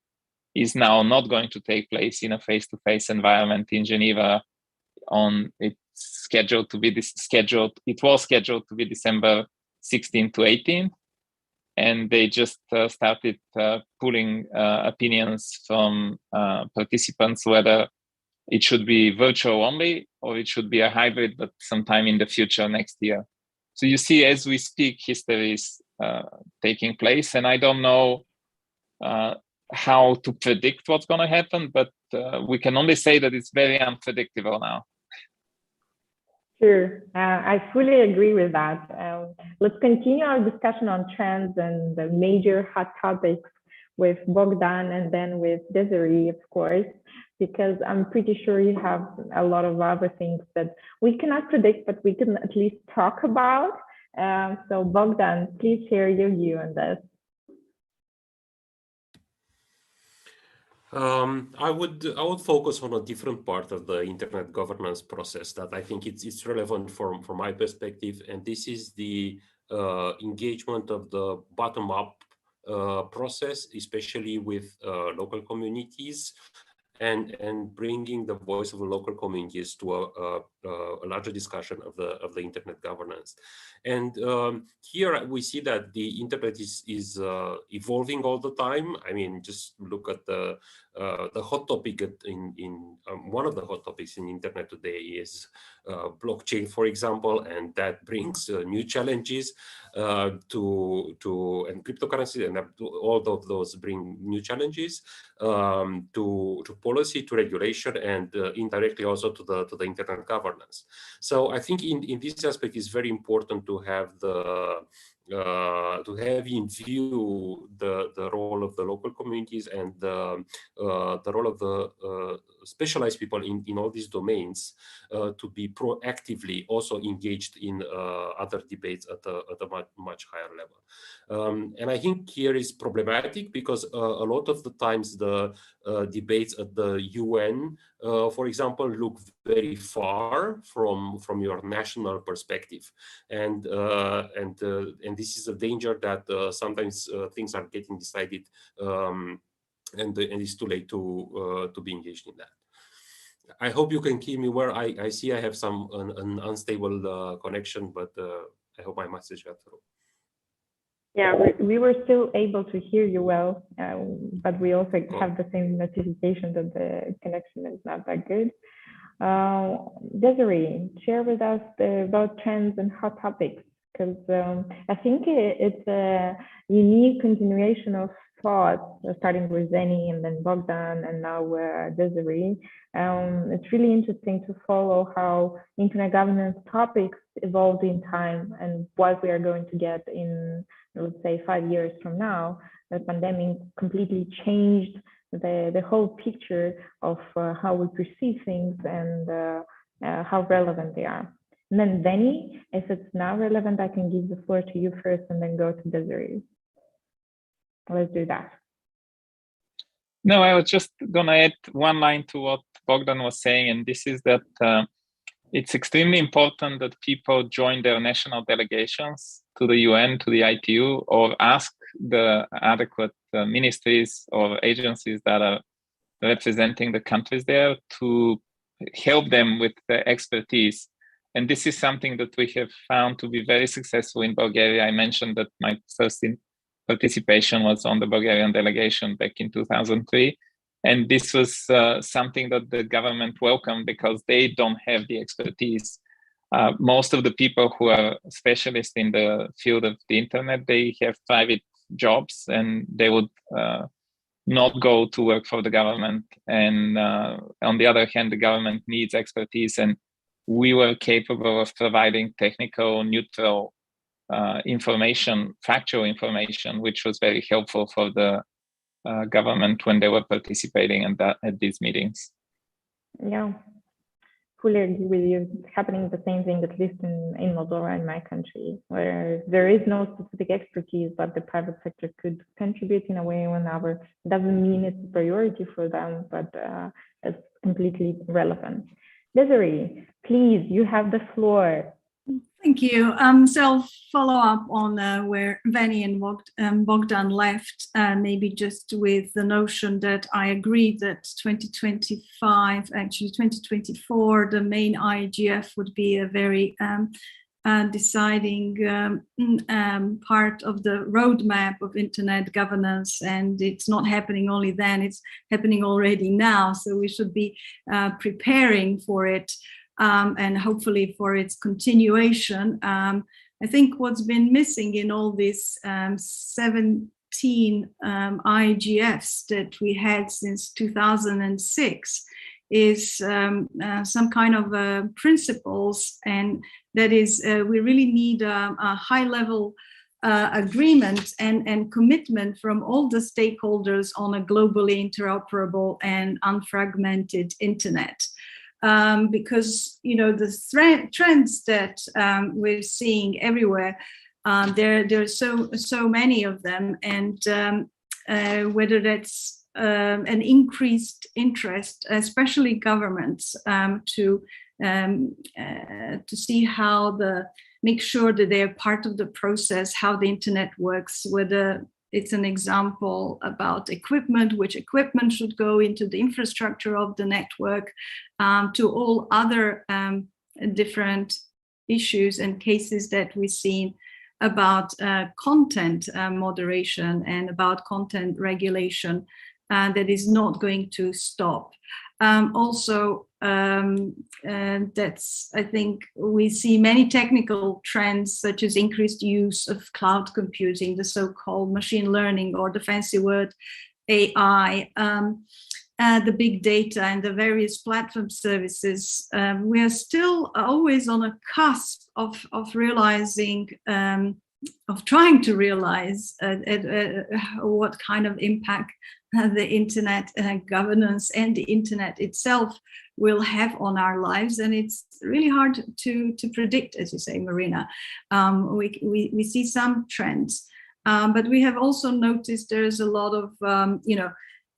is now not going to take place in a face-to-face environment in Geneva. It was scheduled to be December 16 to 18. And they just started pulling opinions from participants whether it should be virtual only or it should be a hybrid, but sometime in the future next year. So you see, as we speak, history is taking place, and I don't know how to predict what's going to happen, but we can only say that it's very unpredictable now. Sure, I fully agree with that. Let's continue our discussion on trends and the major hot topics with Bogdan and then with Desiree, of course, because I'm pretty sure you have a lot of other things that we cannot predict, but we can at least talk about. So Bogdan, please share your view on this. I would focus on a different part of the internet governance process that I think it's relevant from my perspective, and this is the engagement of the bottom-up process, especially with local communities, and bringing the voice of the local communities to a larger discussion of the internet governance. And here we see that the internet is evolving all the time. I mean, just look at the hot topic in one of the hot topics in internet today is blockchain, for example, and that brings new challenges to and cryptocurrency, and all of those bring new challenges to policy, to regulation, and indirectly also to the internet governance. So I think in this aspect, it's very important to have in view the role of the local communities and the role of the specialized people in all these domains to be proactively also engaged in other debates at a much higher level. And I think here is problematic because a lot of the times the debates at the UN, for example, look very far from your national perspective, and this is a danger that sometimes things are getting decided, and it's too late to be engaged in that. I hope you can keep me where I see I have an unstable connection, but I hope my message got through. Yeah, we were still able to hear you well, but we also have the same notification that the connection is not that good. Desiree, share with us about trends and hot topics, because I think it's a unique continuation of thought, starting with Zeni and then Bogdan and now Desiree. It's really interesting to follow how internet governance topics evolved in time and what we are going to get in, let's say, 5 years from now. The pandemic completely changed the whole picture of how we perceive things and how relevant they are. And then Zeni, if it's now relevant, I can give the floor to you first and then go to Desiree. Let's do that. No, I was just going to add one line to what Bogdan was saying, and this is that it's extremely important that people join their national delegations to the UN, to the ITU, or ask the adequate ministries or agencies that are representing the countries there to help them with the expertise. And this is something that we have found to be very successful in Bulgaria. I mentioned that my first participation was on the Bulgarian delegation back in 2003. And this was something that the government welcomed because they don't have the expertise. Most of the people who are specialists in the field of the internet, they have private jobs and they would not go to work for the government. And on the other hand, the government needs expertise, and we were capable of providing technical, neutral information, factual information, which was very helpful for the government when they were participating at these meetings. Yeah, fully agree with you. It's happening the same thing, at least in Moldova, in my country, where there is no specific expertise, but the private sector could contribute in a way or another. It doesn't mean it's a priority for them, but it's completely relevant. Desiree, please, you have the floor. Thank you. So I'll follow up on where Veni and Bogdan left, maybe just with the notion that I agree that 2025, actually 2024, the main IGF would be a very deciding part of the roadmap of internet governance. And it's not happening only then, it's happening already now. So we should be preparing for it. And hopefully for its continuation. I think what's been missing in all these 17 IGFs that we had since 2006 is some kind of principles, and that is we really need a high-level agreement and commitment from all the stakeholders on a globally interoperable and unfragmented internet. Because the trends that we're seeing everywhere, there are so many of them, and whether that's an increased interest, especially governments, to see how make sure that they are part of the process, how the internet works, whether it's an example about equipment, which equipment should go into the infrastructure of the network, to all other different issues and cases that we've seen about content moderation and about content regulation that is not going to stop. Also, that's, I think, we see many technical trends such as increased use of cloud computing, the so-called machine learning, or the fancy word AI, the big data and the various platform services. We are still always on a cusp of realizing trying to realize what kind of impact the internet governance and the internet itself will have on our lives. And it's really hard to predict, as you say, Marina. We see some trends, but we have also noticed there's a lot of,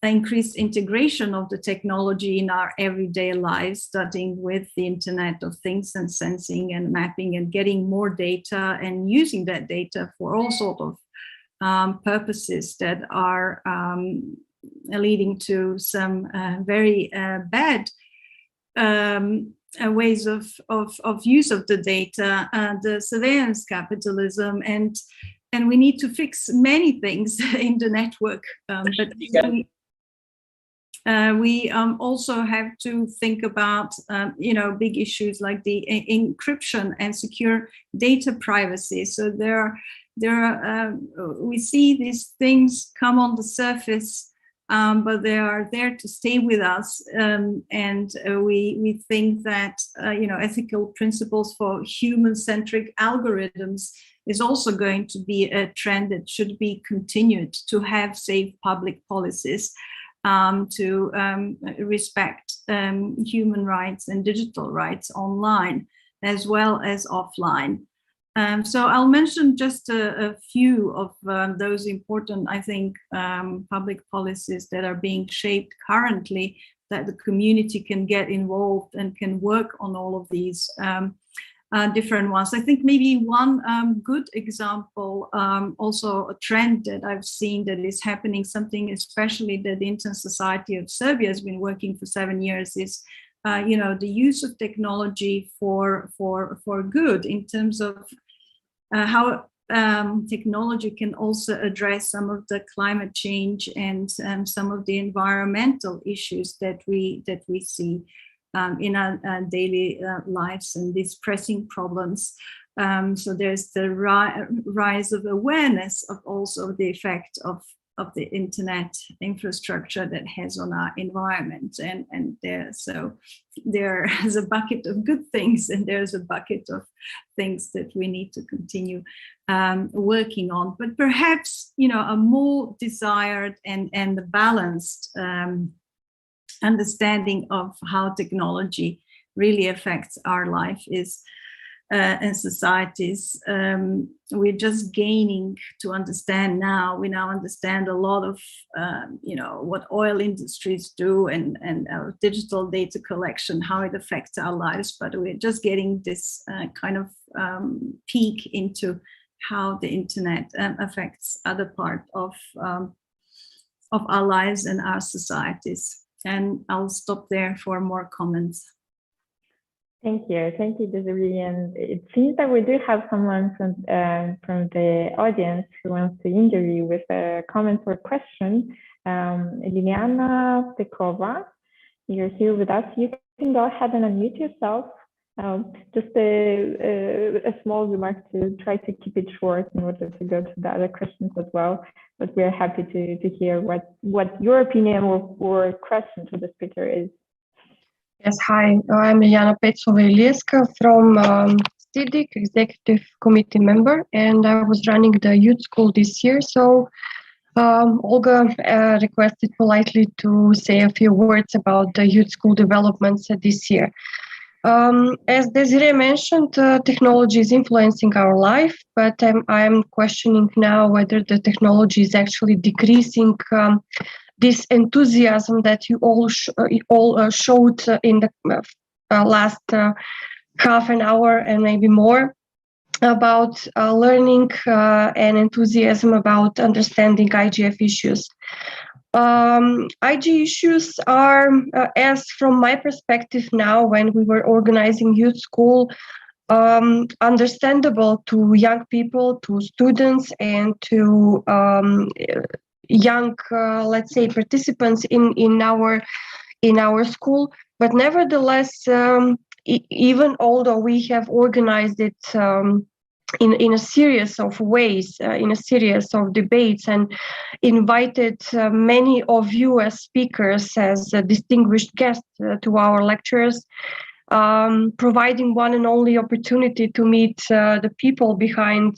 increased integration of the technology in our everyday lives, starting with the Internet of Things and sensing and mapping and getting more data and using that data for all sorts of purposes that are leading to some very bad ways of use of the data, the surveillance capitalism, and we need to fix many things in the network. But we also have to think about, big issues like the encryption and secure data privacy. So we see these things come on the surface, but they are there to stay with us. And we think that, ethical principles for human-centric algorithms is also going to be a trend that should be continued to have safe public policies. To respect human rights and digital rights online as well as offline. So I'll mention just a few of those important, I think, public policies that are being shaped currently, that the community can get involved and can work on all of these different ones. I think maybe one good example, also a trend that I've seen that is happening, something especially that the Internet Society of Serbia has been working for 7 years, is the use of technology for good, in terms of how technology can also address some of the climate change and some of the environmental issues that we see in our daily lives, and these pressing problems. So there's the rise of awareness of also the effect of the internet infrastructure that has on our environment. And there's a bucket of good things, and there's a bucket of things that we need to continue working on. But perhaps, a more desired and balanced understanding of how technology really affects our life is and societies. We're just gaining to understand now. We now understand a lot of what oil industries do and our digital data collection, how it affects our lives. But we're just getting this kind of peek into how the internet affects other part of our lives and our societies. And I'll stop there for more comments. Thank you, Desiree. And it seems that we do have someone from the audience who wants to interview with a comment or question. Liliana Pekova, you're here with us. You can go ahead and unmute yourself. Just a small remark to try to keep it short in order to go to the other questions as well. But we're happy to hear what your opinion or question to the speaker is. Yes, hi, I'm Liliana Petsova-Ilieska from SEEDIG Executive Committee member, and I was running the youth school this year. So Olga requested politely to say a few words about the youth school developments this year. As Desiree mentioned, technology is influencing our life, but I'm questioning now whether the technology is actually decreasing this enthusiasm that you all showed in the last half an hour and maybe more about learning and enthusiasm about understanding IGF issues. IG issues are, as from my perspective now, when we were organizing youth school, understandable to young people, to students, and to young, let's say, participants in our school. But nevertheless, even although we have organized it in a series of ways, in a series of debates, and invited many of you as speakers, as distinguished guests to our lectures, providing one and only opportunity to meet the people behind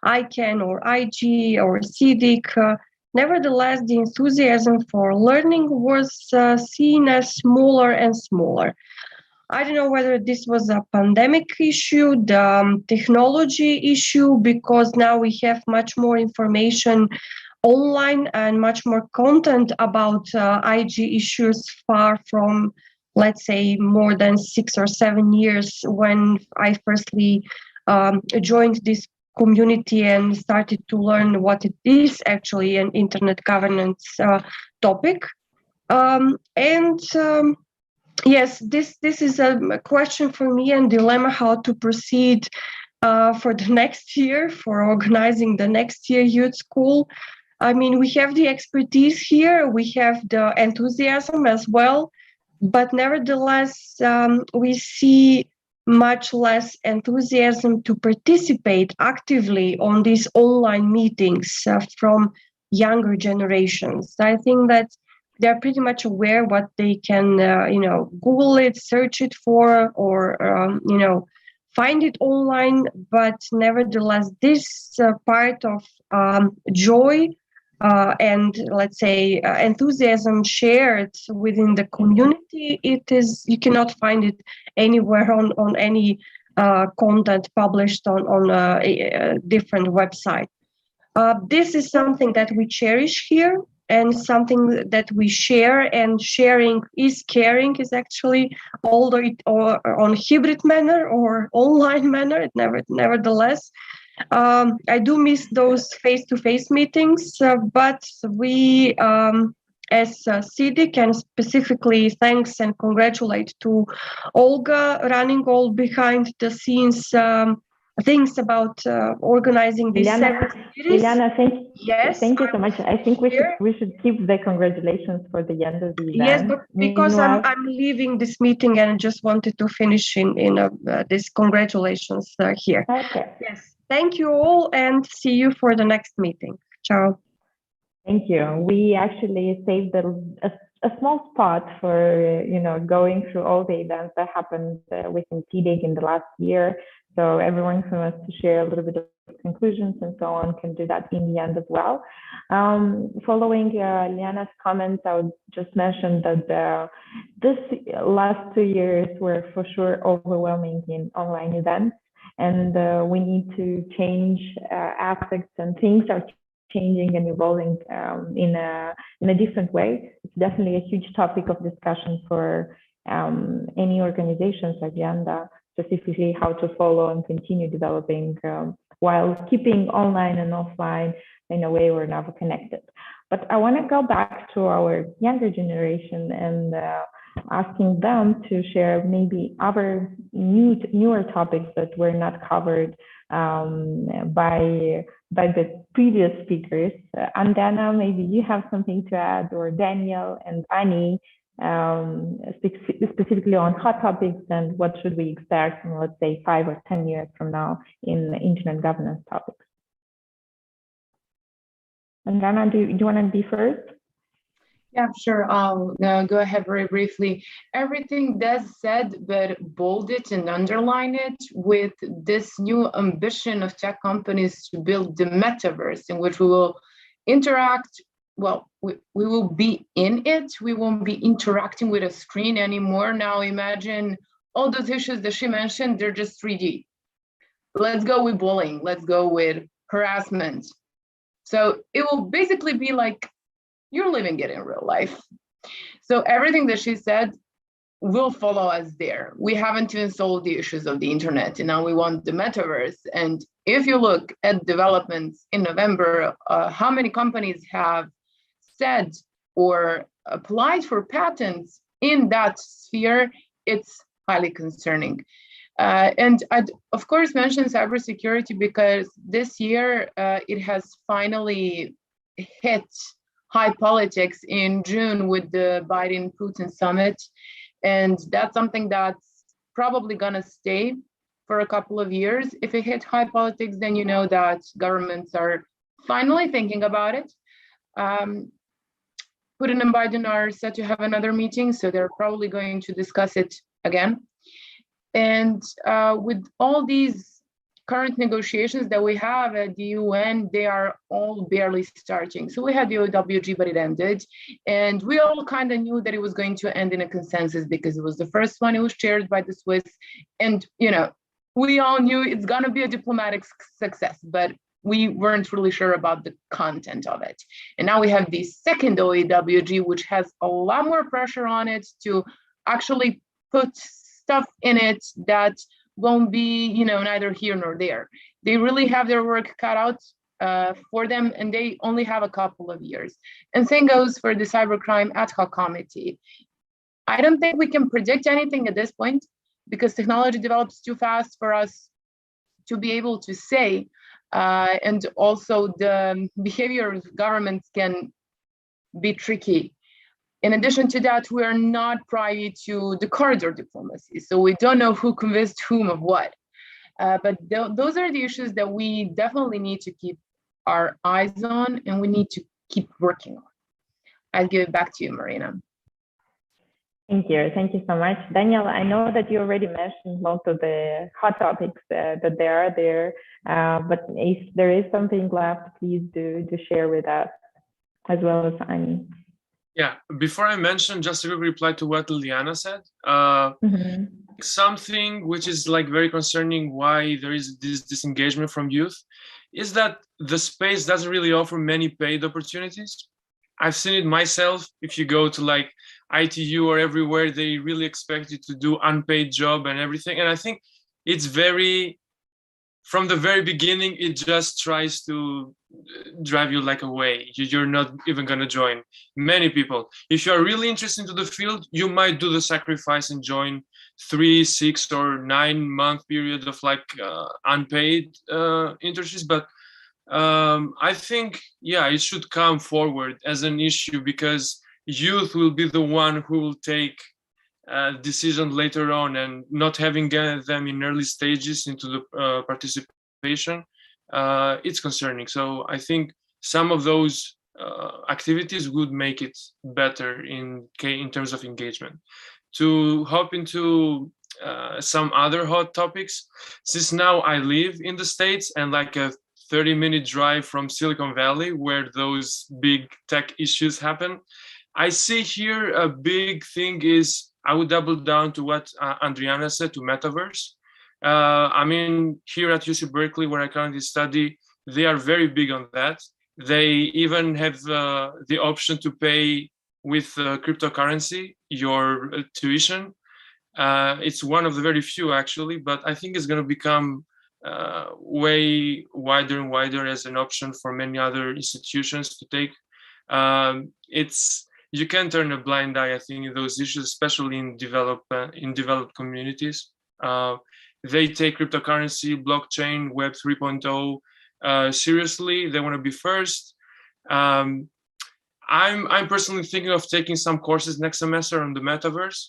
ICANN or IG or SEEDIG. Nevertheless, the enthusiasm for learning was seen as smaller and smaller. I don't know whether this was a pandemic issue, the technology issue, because now we have much more information online and much more content about IG issues, far from, let's say, more than 6 or 7 years when I firstly joined this community and started to learn what it is actually an internet governance topic. Yes, this is a question for me and dilemma how to proceed for the next year, for organizing the next year youth school. I mean, we have the expertise here, we have the enthusiasm as well, but nevertheless, we see much less enthusiasm to participate actively on these online meetings from younger generations. I think that they're pretty much aware what they can, Google it, search it for, or, find it online. But nevertheless, this part of joy and, let's say, enthusiasm shared within the community, you cannot find it anywhere on any content published on a different website. This is something that we cherish here, and something that we share, and sharing is caring is actually, although it or on hybrid manner or online manner, nevertheless. I do miss those face-to-face meetings, but we, as SEEDIG, and specifically thanks and congratulate to Olga running all behind the scenes things about organizing this series. Ileana, thank you so I'm much. I think we should keep the congratulations for the end of the event. Yes, but because I'm leaving this meeting and just wanted to finish in this congratulations here. Okay. Yes, thank you all, and see you for the next meeting. Ciao. Thank you. We actually saved a small spot for going through all the events that happened within SEEDIG in the last year. So everyone who wants to share a little bit of conclusions and so on can do that in the end as well. Following Liana's comments, I would just mention that this last 2 years were for sure overwhelming in online events, and we need to change aspects, and things are changing and evolving in a different way. It's definitely a huge topic of discussion for any organization's agenda, specifically how to follow and continue developing while keeping online and offline in a way we're now connected. But I want to go back to our younger generation and asking them to share maybe other newer topics that were not covered by the previous speakers. Andana, maybe you have something to add, or Daniel and Annie, specifically on hot topics and what should we expect in, let's say, 5 or 10 years from now in internet governance topics. Andana, do you want to be first? Yeah, sure. I'll go ahead very briefly. Everything that's said, but bold it and underline it with this new ambition of tech companies to build the metaverse in which we will interact. Well, we will be in it. We won't be interacting with a screen anymore. Now imagine all those issues that she mentioned, they're just 3D. Let's go with bullying. Let's go with harassment. So it will basically be like you're living it in real life. So everything that she said will follow us there. We haven't even solved the issues of the internet, and now we want the metaverse. And if you look at developments in November, how many companies have said or applied for patents in that sphere, it's highly concerning. And I'd, of course, mention cybersecurity because this year it has finally hit high politics in June with the Biden-Putin summit. And that's something that's probably gonna stay for a couple of years. If it hit high politics, then you know that governments are finally thinking about it. Putin and Biden are set to have another meeting, so they're probably going to discuss it again. And with all these current negotiations that we have at the UN, they are all barely starting. So we had the OWG, but it ended. And we all kind of knew that it was going to end in a consensus because it was the first one. It was chaired by the Swiss. And, you know, we all knew it's going to be a diplomatic success, but we weren't really sure about the content of it. And now we have the second OAWG, which has a lot more pressure on it to actually put stuff in it that won't be, you know, neither here nor there. They really have their work cut out for them, and they only have a couple of years. And same goes for the Cybercrime Ad Hoc Committee. I don't think we can predict anything at this point because technology develops too fast for us to be able to say. And also the behavior of governments can be tricky. In addition to that, we are not privy to the corridor diplomacy. So we don't know who convinced whom of what. But those are the issues that we definitely need to keep our eyes on and we need to keep working on. I'll give it back to you, Marina. Thank you. Thank you so much. Daniel, I know that you already mentioned most of the hot topics that there are there, but if there is something left, please do share with us as well as Ani. Yeah, before I mention, just a quick reply to what Liliana said. Something which is like very concerning why there is this disengagement from youth is that the space doesn't really offer many paid opportunities. I've seen it myself. If you go to like ITU or everywhere, they really expect you to do unpaid job and everything. And I think it's very, from the very beginning, it just tries to drive you like away. You're not even going to join. Many people, if you're really interested into the field, you might do the sacrifice and join 3, 6, or 9 month period of like unpaid internships. But I think, yeah, it should come forward as an issue because youth will be the one who will take decision later on, and not having them in early stages into the participation, it's concerning. So I think some of those activities would make it better in terms of engagement. To hop into some other hot topics, since now I live in the States and like a 30-minute drive from Silicon Valley where those big tech issues happen, I see here a big thing is, I would double down to what Adriana said, to metaverse. I mean, here at UC Berkeley, where I currently study, they are very big on that. They even have the option to pay with cryptocurrency your tuition. It's one of the very few, actually, but I think it's going to become way wider and wider as an option for many other institutions to take. You can turn a blind eye, I think, in those issues, especially in developed communities. They take cryptocurrency, blockchain, Web 3.0 seriously. They want to be first. I'm personally thinking of taking some courses next semester on the metaverse.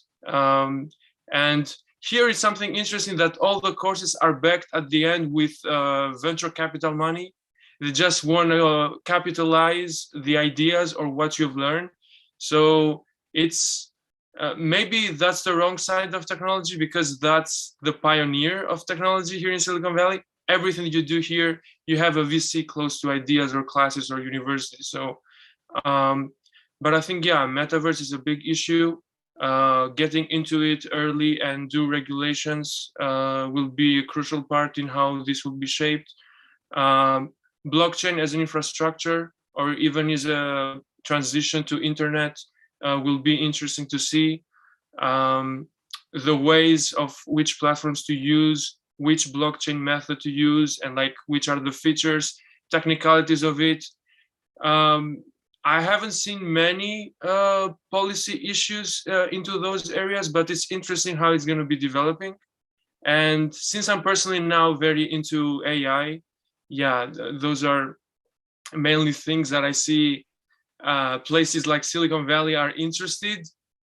And here is something interesting, that all the courses are backed at the end with venture capital money. They just want to capitalize the ideas or what you've learned. So it's maybe that's the wrong side of technology, because that's the pioneer of technology here in Silicon Valley. Everything you do here, you have a VC close to ideas or classes or university. So, but I think, yeah, metaverse is a big issue. Getting into it early and do regulations will be a crucial part in how this will be shaped. Blockchain as an infrastructure, or even as a transition to internet, will be interesting to see. The ways of which platforms to use, which blockchain method to use, and like which are the features, technicalities of it. I haven't seen many policy issues into those areas, but it's interesting how it's going to be developing. And since I'm personally now very into AI, yeah, those are mainly things that I see places like Silicon Valley are interested.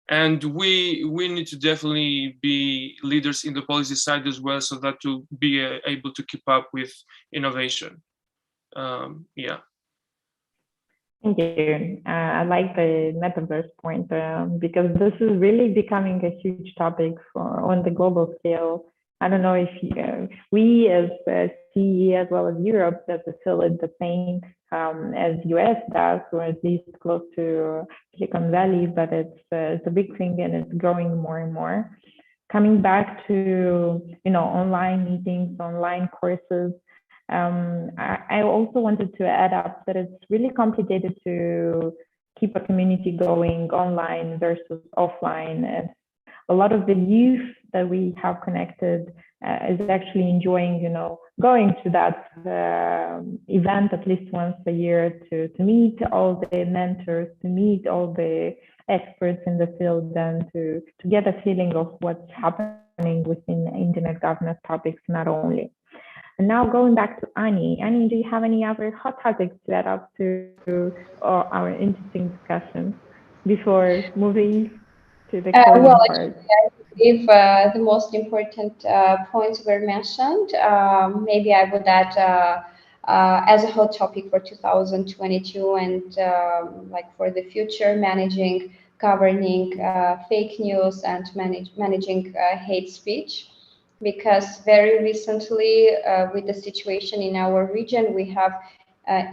And we need to definitely be leaders in the policy side as well, so that to be able to keep up with innovation. Yeah. Thank you. I like the metaverse point because this is really becoming a huge topic on the global scale. I don't know if we as CE as well as Europe doesn't feel it the same as US does, or at least close to Silicon Valley, but it's a big thing and it's growing more and more. Coming back to online meetings, online courses, I also wanted to add up that it's really complicated to keep a community going online versus offline. And a lot of the youth that we have connected is actually enjoying, going to that event at least once a year to meet all the mentors, to meet all the experts in the field, and to get a feeling of what's happening within internet governance topics, not only. And now going back to Annie. Annie, do you have any other hot topics to add up to our interesting discussion before moving to the closing part? If the most important points were mentioned, maybe I would add as a hot topic for 2022 and like for the future, governing fake news and managing hate speech. Because very recently, with the situation in our region, we have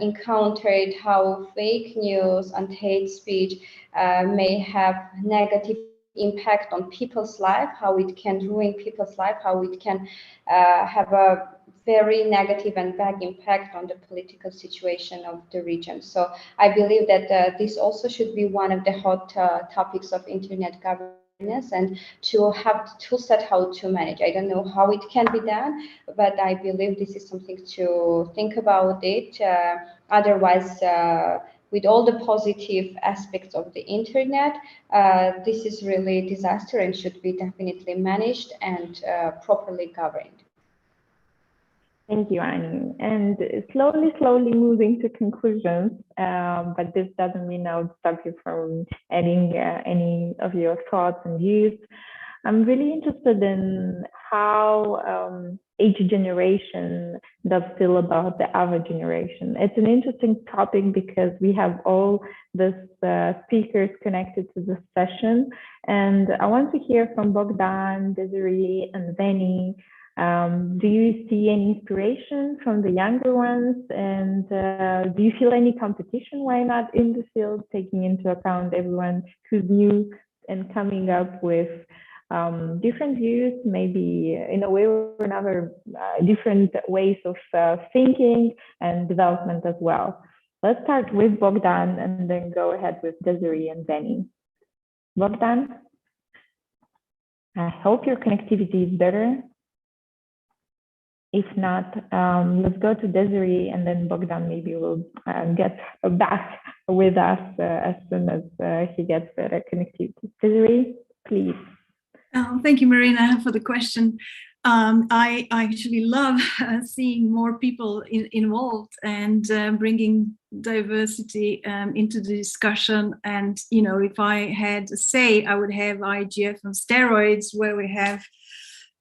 encountered how fake news and hate speech may have negative impact on people's life, how it can ruin people's life, how it can have a very negative and bad impact on the political situation of the region. So I believe that this also should be one of the hot topics of internet governance, and to have the tool set how to manage. I don't know how it can be done, but I believe this is something to think about it. Otherwise, with all the positive aspects of the internet, this is really a disaster and should be definitely managed and properly governed. Thank you, Annie. And slowly moving to conclusions, but this doesn't mean I'll stop you from adding any of your thoughts and views. I'm really interested in how each generation does feel about the other generation. It's an interesting topic because we have all these speakers connected to this session. And I want to hear from Bogdan, Desiree, and Benny. Do you see any inspiration from the younger ones? And do you feel any competition? Why not in the field, taking into account everyone who's new and coming up with different views, maybe in a way or another, different ways of thinking and development as well? Let's start with Bogdan and then go ahead with Desiree and Benny. Bogdan, I hope your connectivity is better. If not, let's go to Desiree, and then Bogdan maybe will get back with us as soon as he gets better connectivity. Desiree, please. Thank you, Marina, for the question. I actually love seeing more people involved and bringing diversity into the discussion. And, if I had a say, I would have IGF on steroids, where we have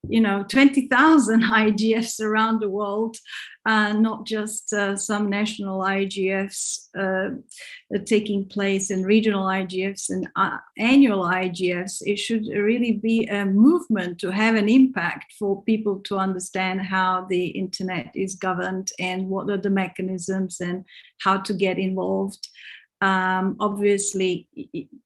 20,000 IGFs around the world, not just some national IGFs taking place and regional IGFs and annual IGFs. It should really be a movement to have an impact for people to understand how the internet is governed and what are the mechanisms and how to get involved. Obviously,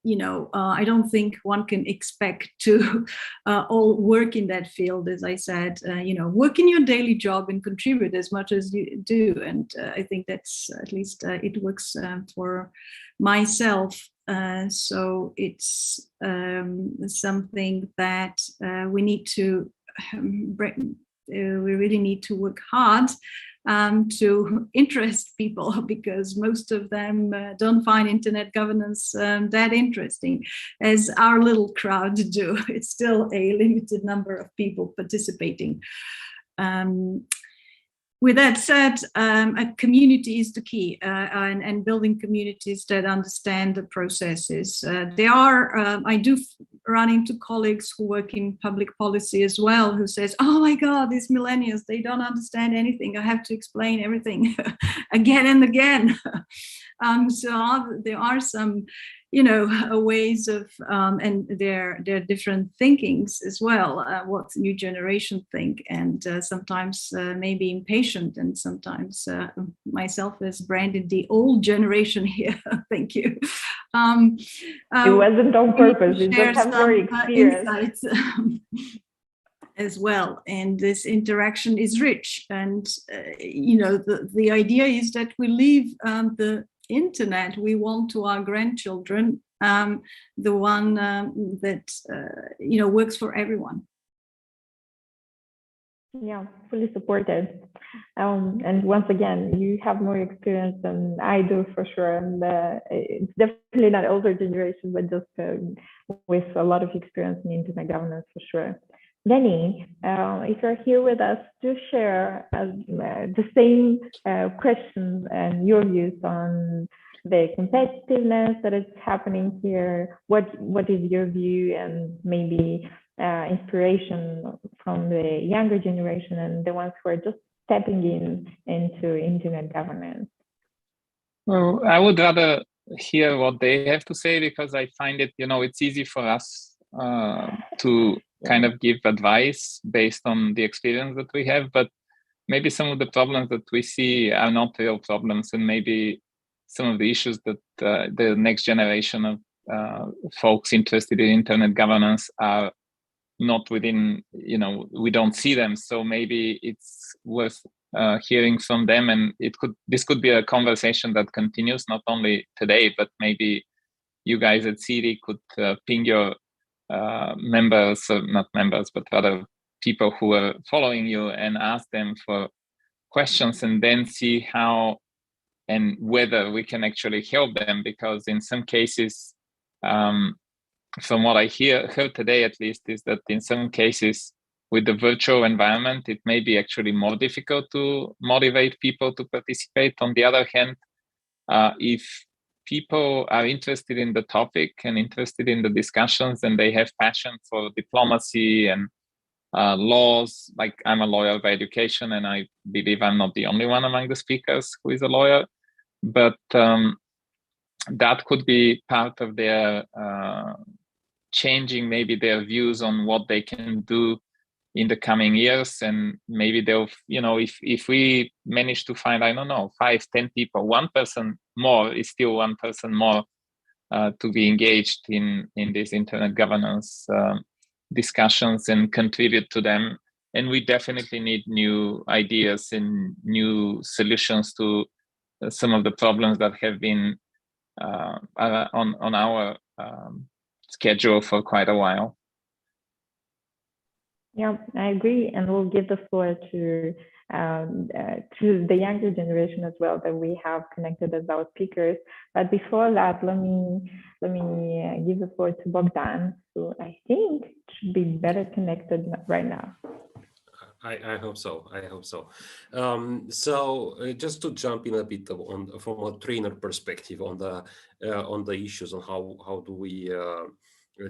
I don't think one can expect to all work in that field, as I said, work in your daily job and contribute as much as you do. And I think that's, at least it works for myself. So it's something that we need to, we really need to work hard to interest people, because most of them don't find internet governance that interesting as our little crowd do. It's still a limited number of people participating. With that said, a community is the key, and building communities that understand the processes. I do run into colleagues who work in public policy as well, who says, oh my God, these millennials, they don't understand anything. I have to explain everything again and again. So there are some ways of and their different thinkings as well, what the new generation think, and sometimes maybe impatient, and sometimes myself as branded the old generation here. Thank you. It wasn't on purpose, you just have more experience. Insights as well, and this interaction is rich, and the idea is that we leave the internet we want to our grandchildren, the one that works for everyone. Yeah, fully supported. And once again, you have more experience than I do for sure, and it's definitely not older generation, but just with a lot of experience in internet governance for sure. Lenny, if you're here with us, do share the same questions and your views on the competitiveness that is happening here. What is your view, and maybe inspiration from the younger generation and the ones who are just stepping into internet governance? Well, I would rather hear what they have to say, because I find it, it's easy for us to kind of give advice based on the experience that we have, but maybe some of the problems that we see are not real problems, and maybe some of the issues that the next generation of folks interested in internet governance are not within, we don't see them. So maybe it's worth hearing from them, and this could be a conversation that continues not only today, but maybe you guys at SEEDIG could ping your members, not members, but rather people who are following you, and ask them for questions, and then see how and whether we can actually help them. Because in some cases, from what I heard today at least, is that in some cases with the virtual environment, it may be actually more difficult to motivate people to participate. On the other hand, if people are interested in the topic and interested in the discussions, and they have passion for diplomacy and laws, like I'm a lawyer by education, and I believe I'm not the only one among the speakers who is a lawyer, but that could be part of their changing maybe their views on what they can do in the coming years. And maybe they'll, if we manage to find, I don't know, 5, 10 people, one person more is still one person more to be engaged in these internet governance discussions and contribute to them. And we definitely need new ideas and new solutions to some of the problems that have been on our schedule for quite a while. Yeah, I agree, and we'll give the floor to the younger generation as well that we have connected as our speakers. But before that, let me give the floor to Bogdan, who I think should be better connected right now. I hope so. I hope so. So just to jump in a bit from a trainer perspective on the issues on how do we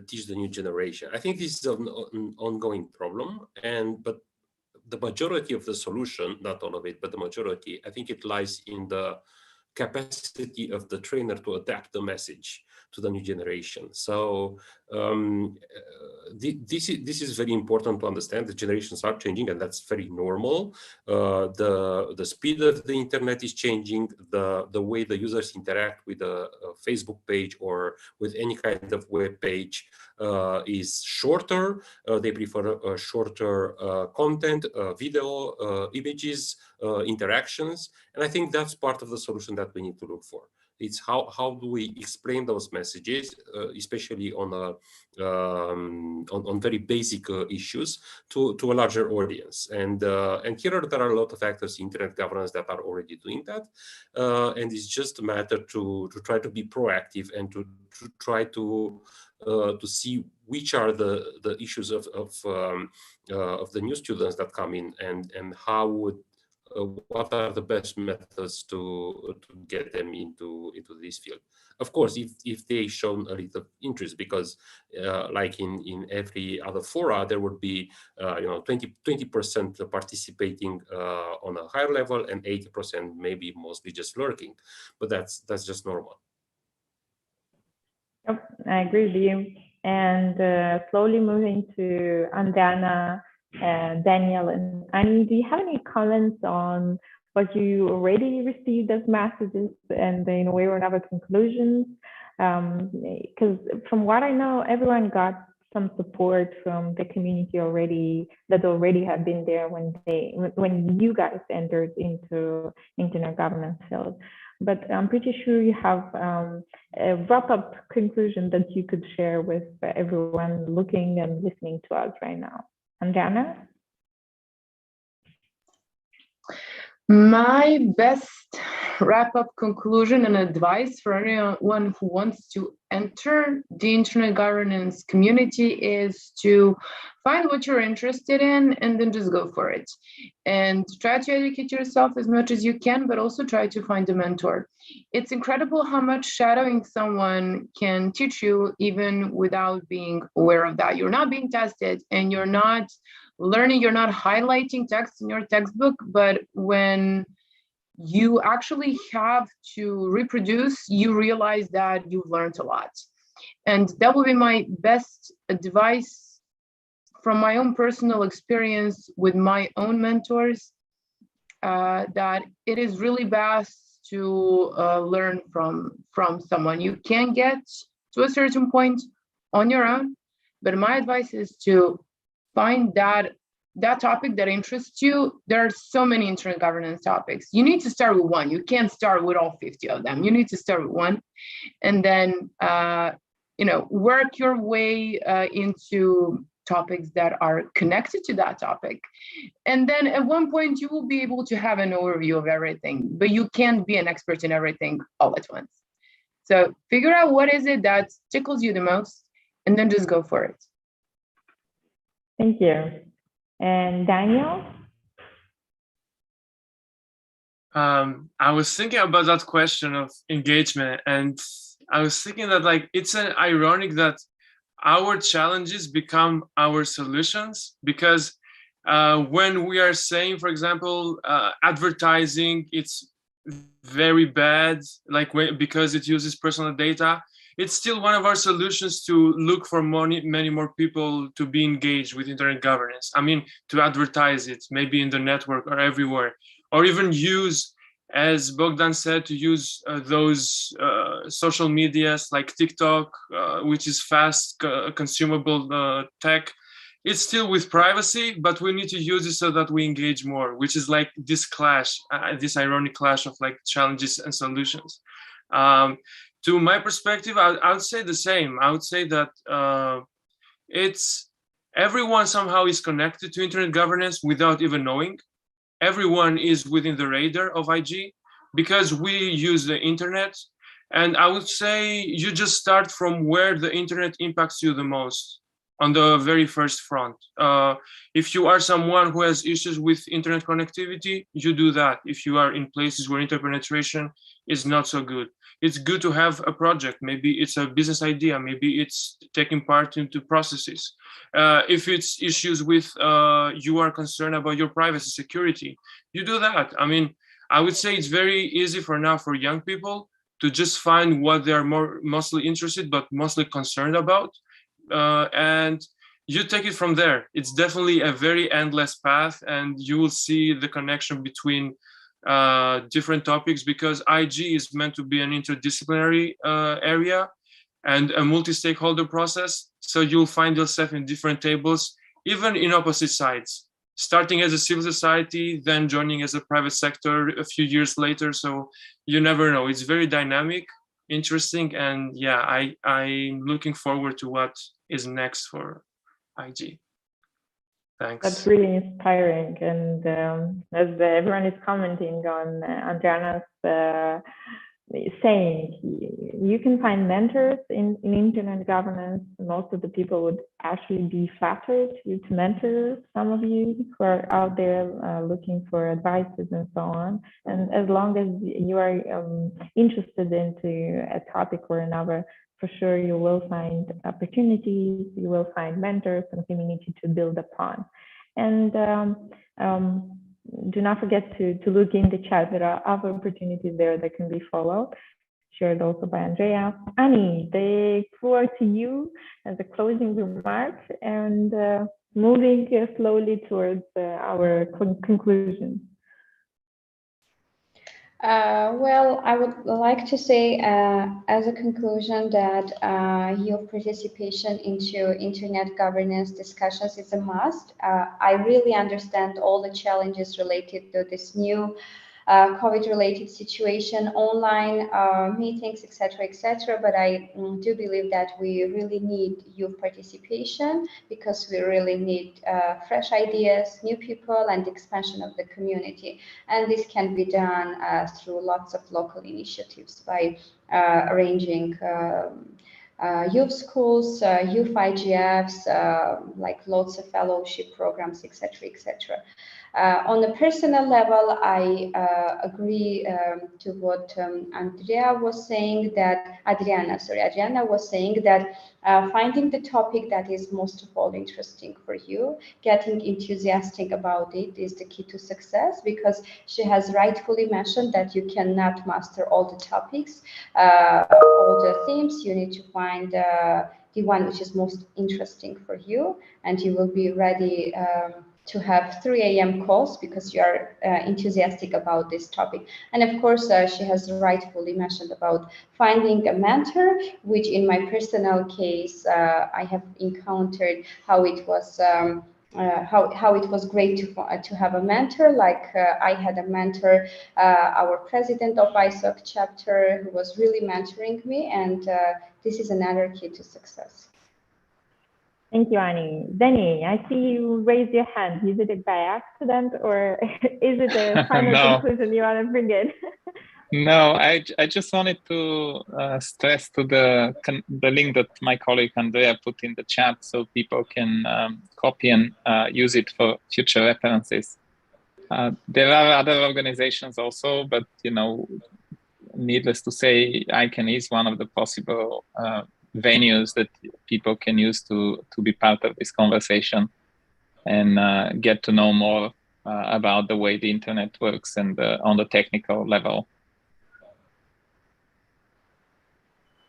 teach the new generation. I think this is an ongoing problem, but the majority of the solution, not all of it, but the majority, I think it lies in the capacity of the trainer to adapt the message to the new generation. So this is very important to understand. The generations are changing, and that's very normal. The speed of the internet is changing. The way the users interact with a Facebook page or with any kind of web page is shorter. They prefer shorter content, video, images, interactions, and I think that's part of the solution that we need to look for. It's how do we explain those messages, especially on very basic issues to a larger audience. And here there are a lot of actors in internet governance that are already doing that, and it's just a matter to try to be proactive and to try to see which are the issues of the new students that come in, and how would what are the best methods to get them into this field. Of course, if they shown a little interest, because like in every other fora, there would be 20% participating on a higher level and 80% maybe mostly just lurking, but that's just normal. Yep, I agree with you. And slowly moving to Andana, Daniel, and Annie, do you have any comments on what you already received as messages and in a way or another conclusions? Because from what I know, everyone got some support from the community already that already had been there when you guys entered into internet governance field. But I'm pretty sure you have a wrap-up conclusion that you could share with everyone looking and listening to us right now. Andana? My best wrap-up conclusion and advice for anyone who wants to enter the internet governance community is to find what you're interested in and then just go for it. And try to educate yourself as much as you can, but also try to find a mentor. It's incredible how much shadowing someone can teach you even without being aware of that. You're not being tested and you're not learning, you're not highlighting text in your textbook, but when you actually have to reproduce, you realize that you've learned a lot. And that would be my best advice from my own personal experience with my own mentors, that it is really best to learn from someone. You can get to a certain point on your own, but my advice is to find that topic that interests you. There are so many internet governance topics. You need to start with one. You can't start with all 50 of them. You need to start with one, and then work your way into topics that are connected to that topic. And then at one point you will be able to have an overview of everything, but you can't be an expert in everything all at once. So figure out what is it that tickles you the most, and then just go for it. Thank you. And Daniel? I was thinking about that question of engagement, and I was thinking that it's an ironic that our challenges become our solutions, because when we are saying, for example, advertising, it's very bad, because it uses personal data, it's still one of our solutions to look for many more people to be engaged with internet governance. I mean, to advertise it, maybe in the network or everywhere, or even use, as Bogdan said, to use those social medias like TikTok, which is fast, consumable tech. It's still with privacy, but we need to use it so that we engage more, which is like this clash, this ironic clash of challenges and solutions. To my perspective, I would say the same. I would say that it's everyone somehow is connected to internet governance without even knowing. Everyone is within the radar of IG because we use the internet. And I would say you just start from where the internet impacts you the most, on the very first front. If you are someone who has issues with internet connectivity, you do that. If you are in places where interpenetration is not so good, it's good to have a project. Maybe it's a business idea. Maybe it's taking part into processes. If it's issues with, you are concerned about your privacy security, you do that. I mean, I would say it's very easy for now for young people to just find what they are mostly interested, but mostly concerned about. And you take it from there. It's definitely a very endless path, and you will see the connection between different topics, because IG is meant to be an interdisciplinary area and a multi-stakeholder process. So you'll find yourself in different tables, even in opposite sides, starting as a civil society, then joining as a private sector a few years later. So you never know. It's very dynamic, interesting, and yeah, I'm looking forward to what is next for IG. Thanks. That's really inspiring. And as everyone is commenting on Andreana's saying, you can find mentors in internet governance. Most of the people would actually be flattered to mentor some of you who are out there looking for advices and so on. And as long as you are interested into a topic or another, for sure you will find opportunities, you will find mentors and community to build upon. And do not forget to look in the chat. There are other opportunities there that can be followed. shared also by Andrea. Annie, the floor to you as a closing remark and moving slowly towards our conclusion. Well, I would like to say as a conclusion that your participation into internet governance discussions is a must. I really understand all the challenges related to this new COVID-related situation, online meetings, etc. But I do believe that we really need youth participation because we really need fresh ideas, new people, and expansion of the community. And this can be done through lots of local initiatives by arranging youth schools, youth IGFs, like lots of fellowship programs, etc. On a personal level, I agree to what Adriana was saying that finding the topic that is most of all interesting for you, getting enthusiastic about it is the key to success, because she has rightfully mentioned that you cannot master all the topics, all the themes. You need to find the one which is most interesting for you, and you will be ready to have 3 a.m. calls because you are enthusiastic about this topic. And of course, she has rightfully mentioned about finding a mentor, which in my personal case, I have encountered how it was how it was great to have a mentor. Like I had a mentor, our president of ISOC chapter, who was really mentoring me, and this is another key to success. Thank you, Annie. Denny, I see you raise your hand. You did it by accident, or is it a final conclusion you want to bring in? No, I just wanted to stress to the link that my colleague Andrea put in the chat, so people can copy and use it for future references. There are other organizations also, but needless to say, ICANN is one of the possible venues that people can use to be part of this conversation and get to know more about the way the internet works and on the technical level.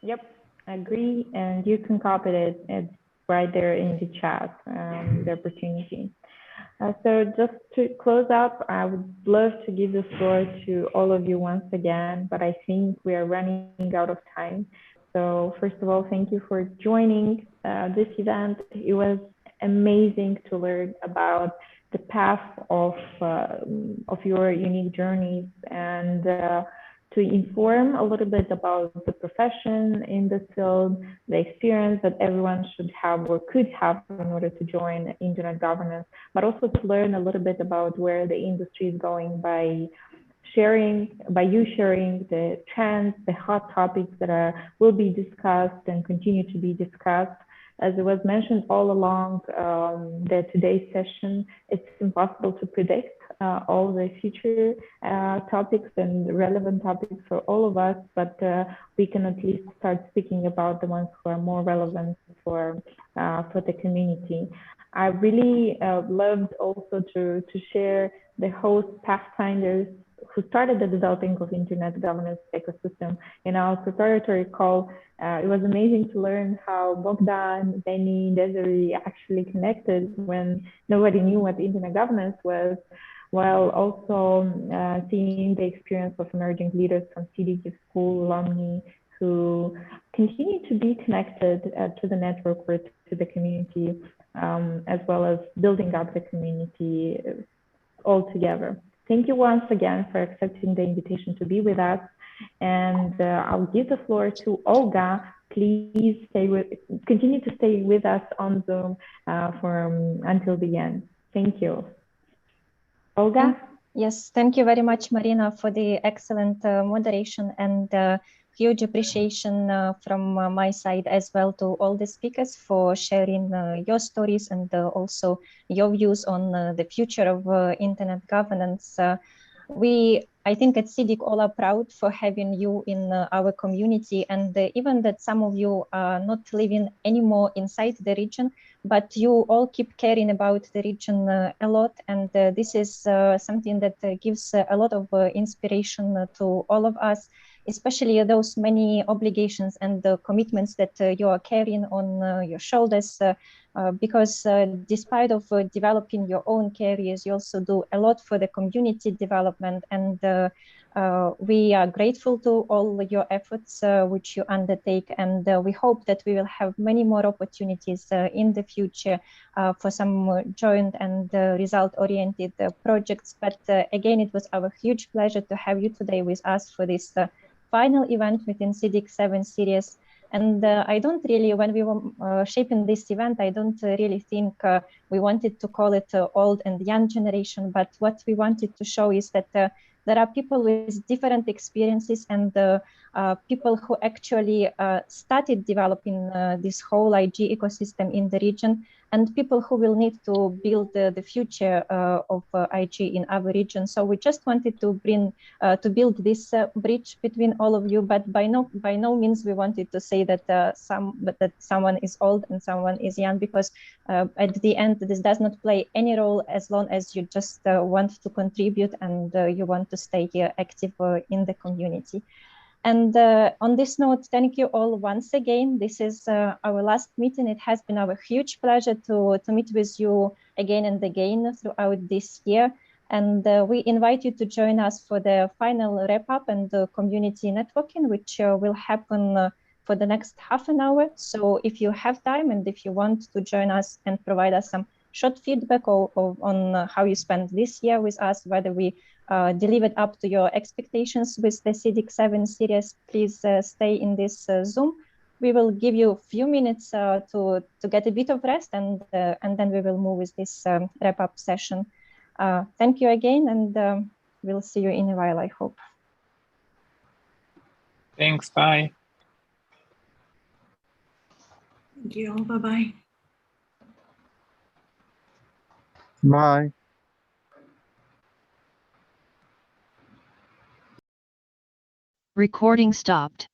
Yep, I agree, and you can copy it. It's right there in the chat, the opportunity. So just to close up, I would love to give the floor to all of you once again, but I think we are running out of time. So first of all, thank you for joining this event. It was amazing to learn about the path of your unique journeys and to inform a little bit about the profession in this field, the experience that everyone should have or could have in order to join internet governance, but also to learn a little bit about where the industry is going by you sharing the trends, the hot topics that will be discussed and continue to be discussed. As it was mentioned all along today's session, it's impossible to predict all the future topics and relevant topics for all of us, but we can at least start speaking about the ones who are more relevant for the community. I really loved also to share the host pathfinders who started the developing of internet governance ecosystem in our preparatory call. It was amazing to learn how Bogdan, Benny, Desiree actually connected when nobody knew what internet governance was, while also seeing the experience of emerging leaders from SEEDIG Youth School, alumni, who continue to be connected to the network or to the community, as well as building up the community all together. Thank you once again for accepting the invitation to be with us. And I'll give the floor to Olga. Please continue to stay with us on Zoom until the end. Thank you. Olga? Yes, thank you very much, Marina, for the excellent moderation, and huge appreciation from my side as well to all the speakers for sharing your stories and also your views on the future of internet governance. I think at SEEDIG all are proud for having you in our community, and even that some of you are not living anymore inside the region, but you all keep caring about the region a lot, and this is something that gives a lot of inspiration to all of us, especially those many obligations and commitments that you are carrying on your shoulders, because despite of developing your own careers, you also do a lot for the community development, and we are grateful to all your efforts which you undertake, and we hope that we will have many more opportunities in the future for some joint and result-oriented projects. But again, it was our huge pleasure to have you today with us for this final event within SEEDIG 7 series. And I don't really, when we were shaping this event, I don't really think we wanted to call it old and young generation, but what we wanted to show is that there are people with different experiences, and people who actually started developing this whole IG ecosystem in the region, and people who will need to build the future of IG in our region. So we just wanted to to build this bridge between all of you, but by no means we wanted to say that someone is old and someone is young, because at the end this does not play any role as long as you just want to contribute and you want to stay active in the community. And on this note, thank you all once again. This is our last meeting. It has been our huge pleasure to meet with you again and again throughout this year. And we invite you to join us for the final wrap-up and the community networking, which will happen for the next half an hour. So if you have time and if you want to join us and provide us some short feedback on how you spent this year with us, whether we delivered up to your expectations with the SEEDIG 7 series, please stay in this Zoom. We will give you a few minutes to get a bit of rest, and then we will move with this wrap-up session. Thank you again, and we'll see you in a while, I hope. Thanks, bye. Thank you all, bye-bye. Bye. Recording stopped.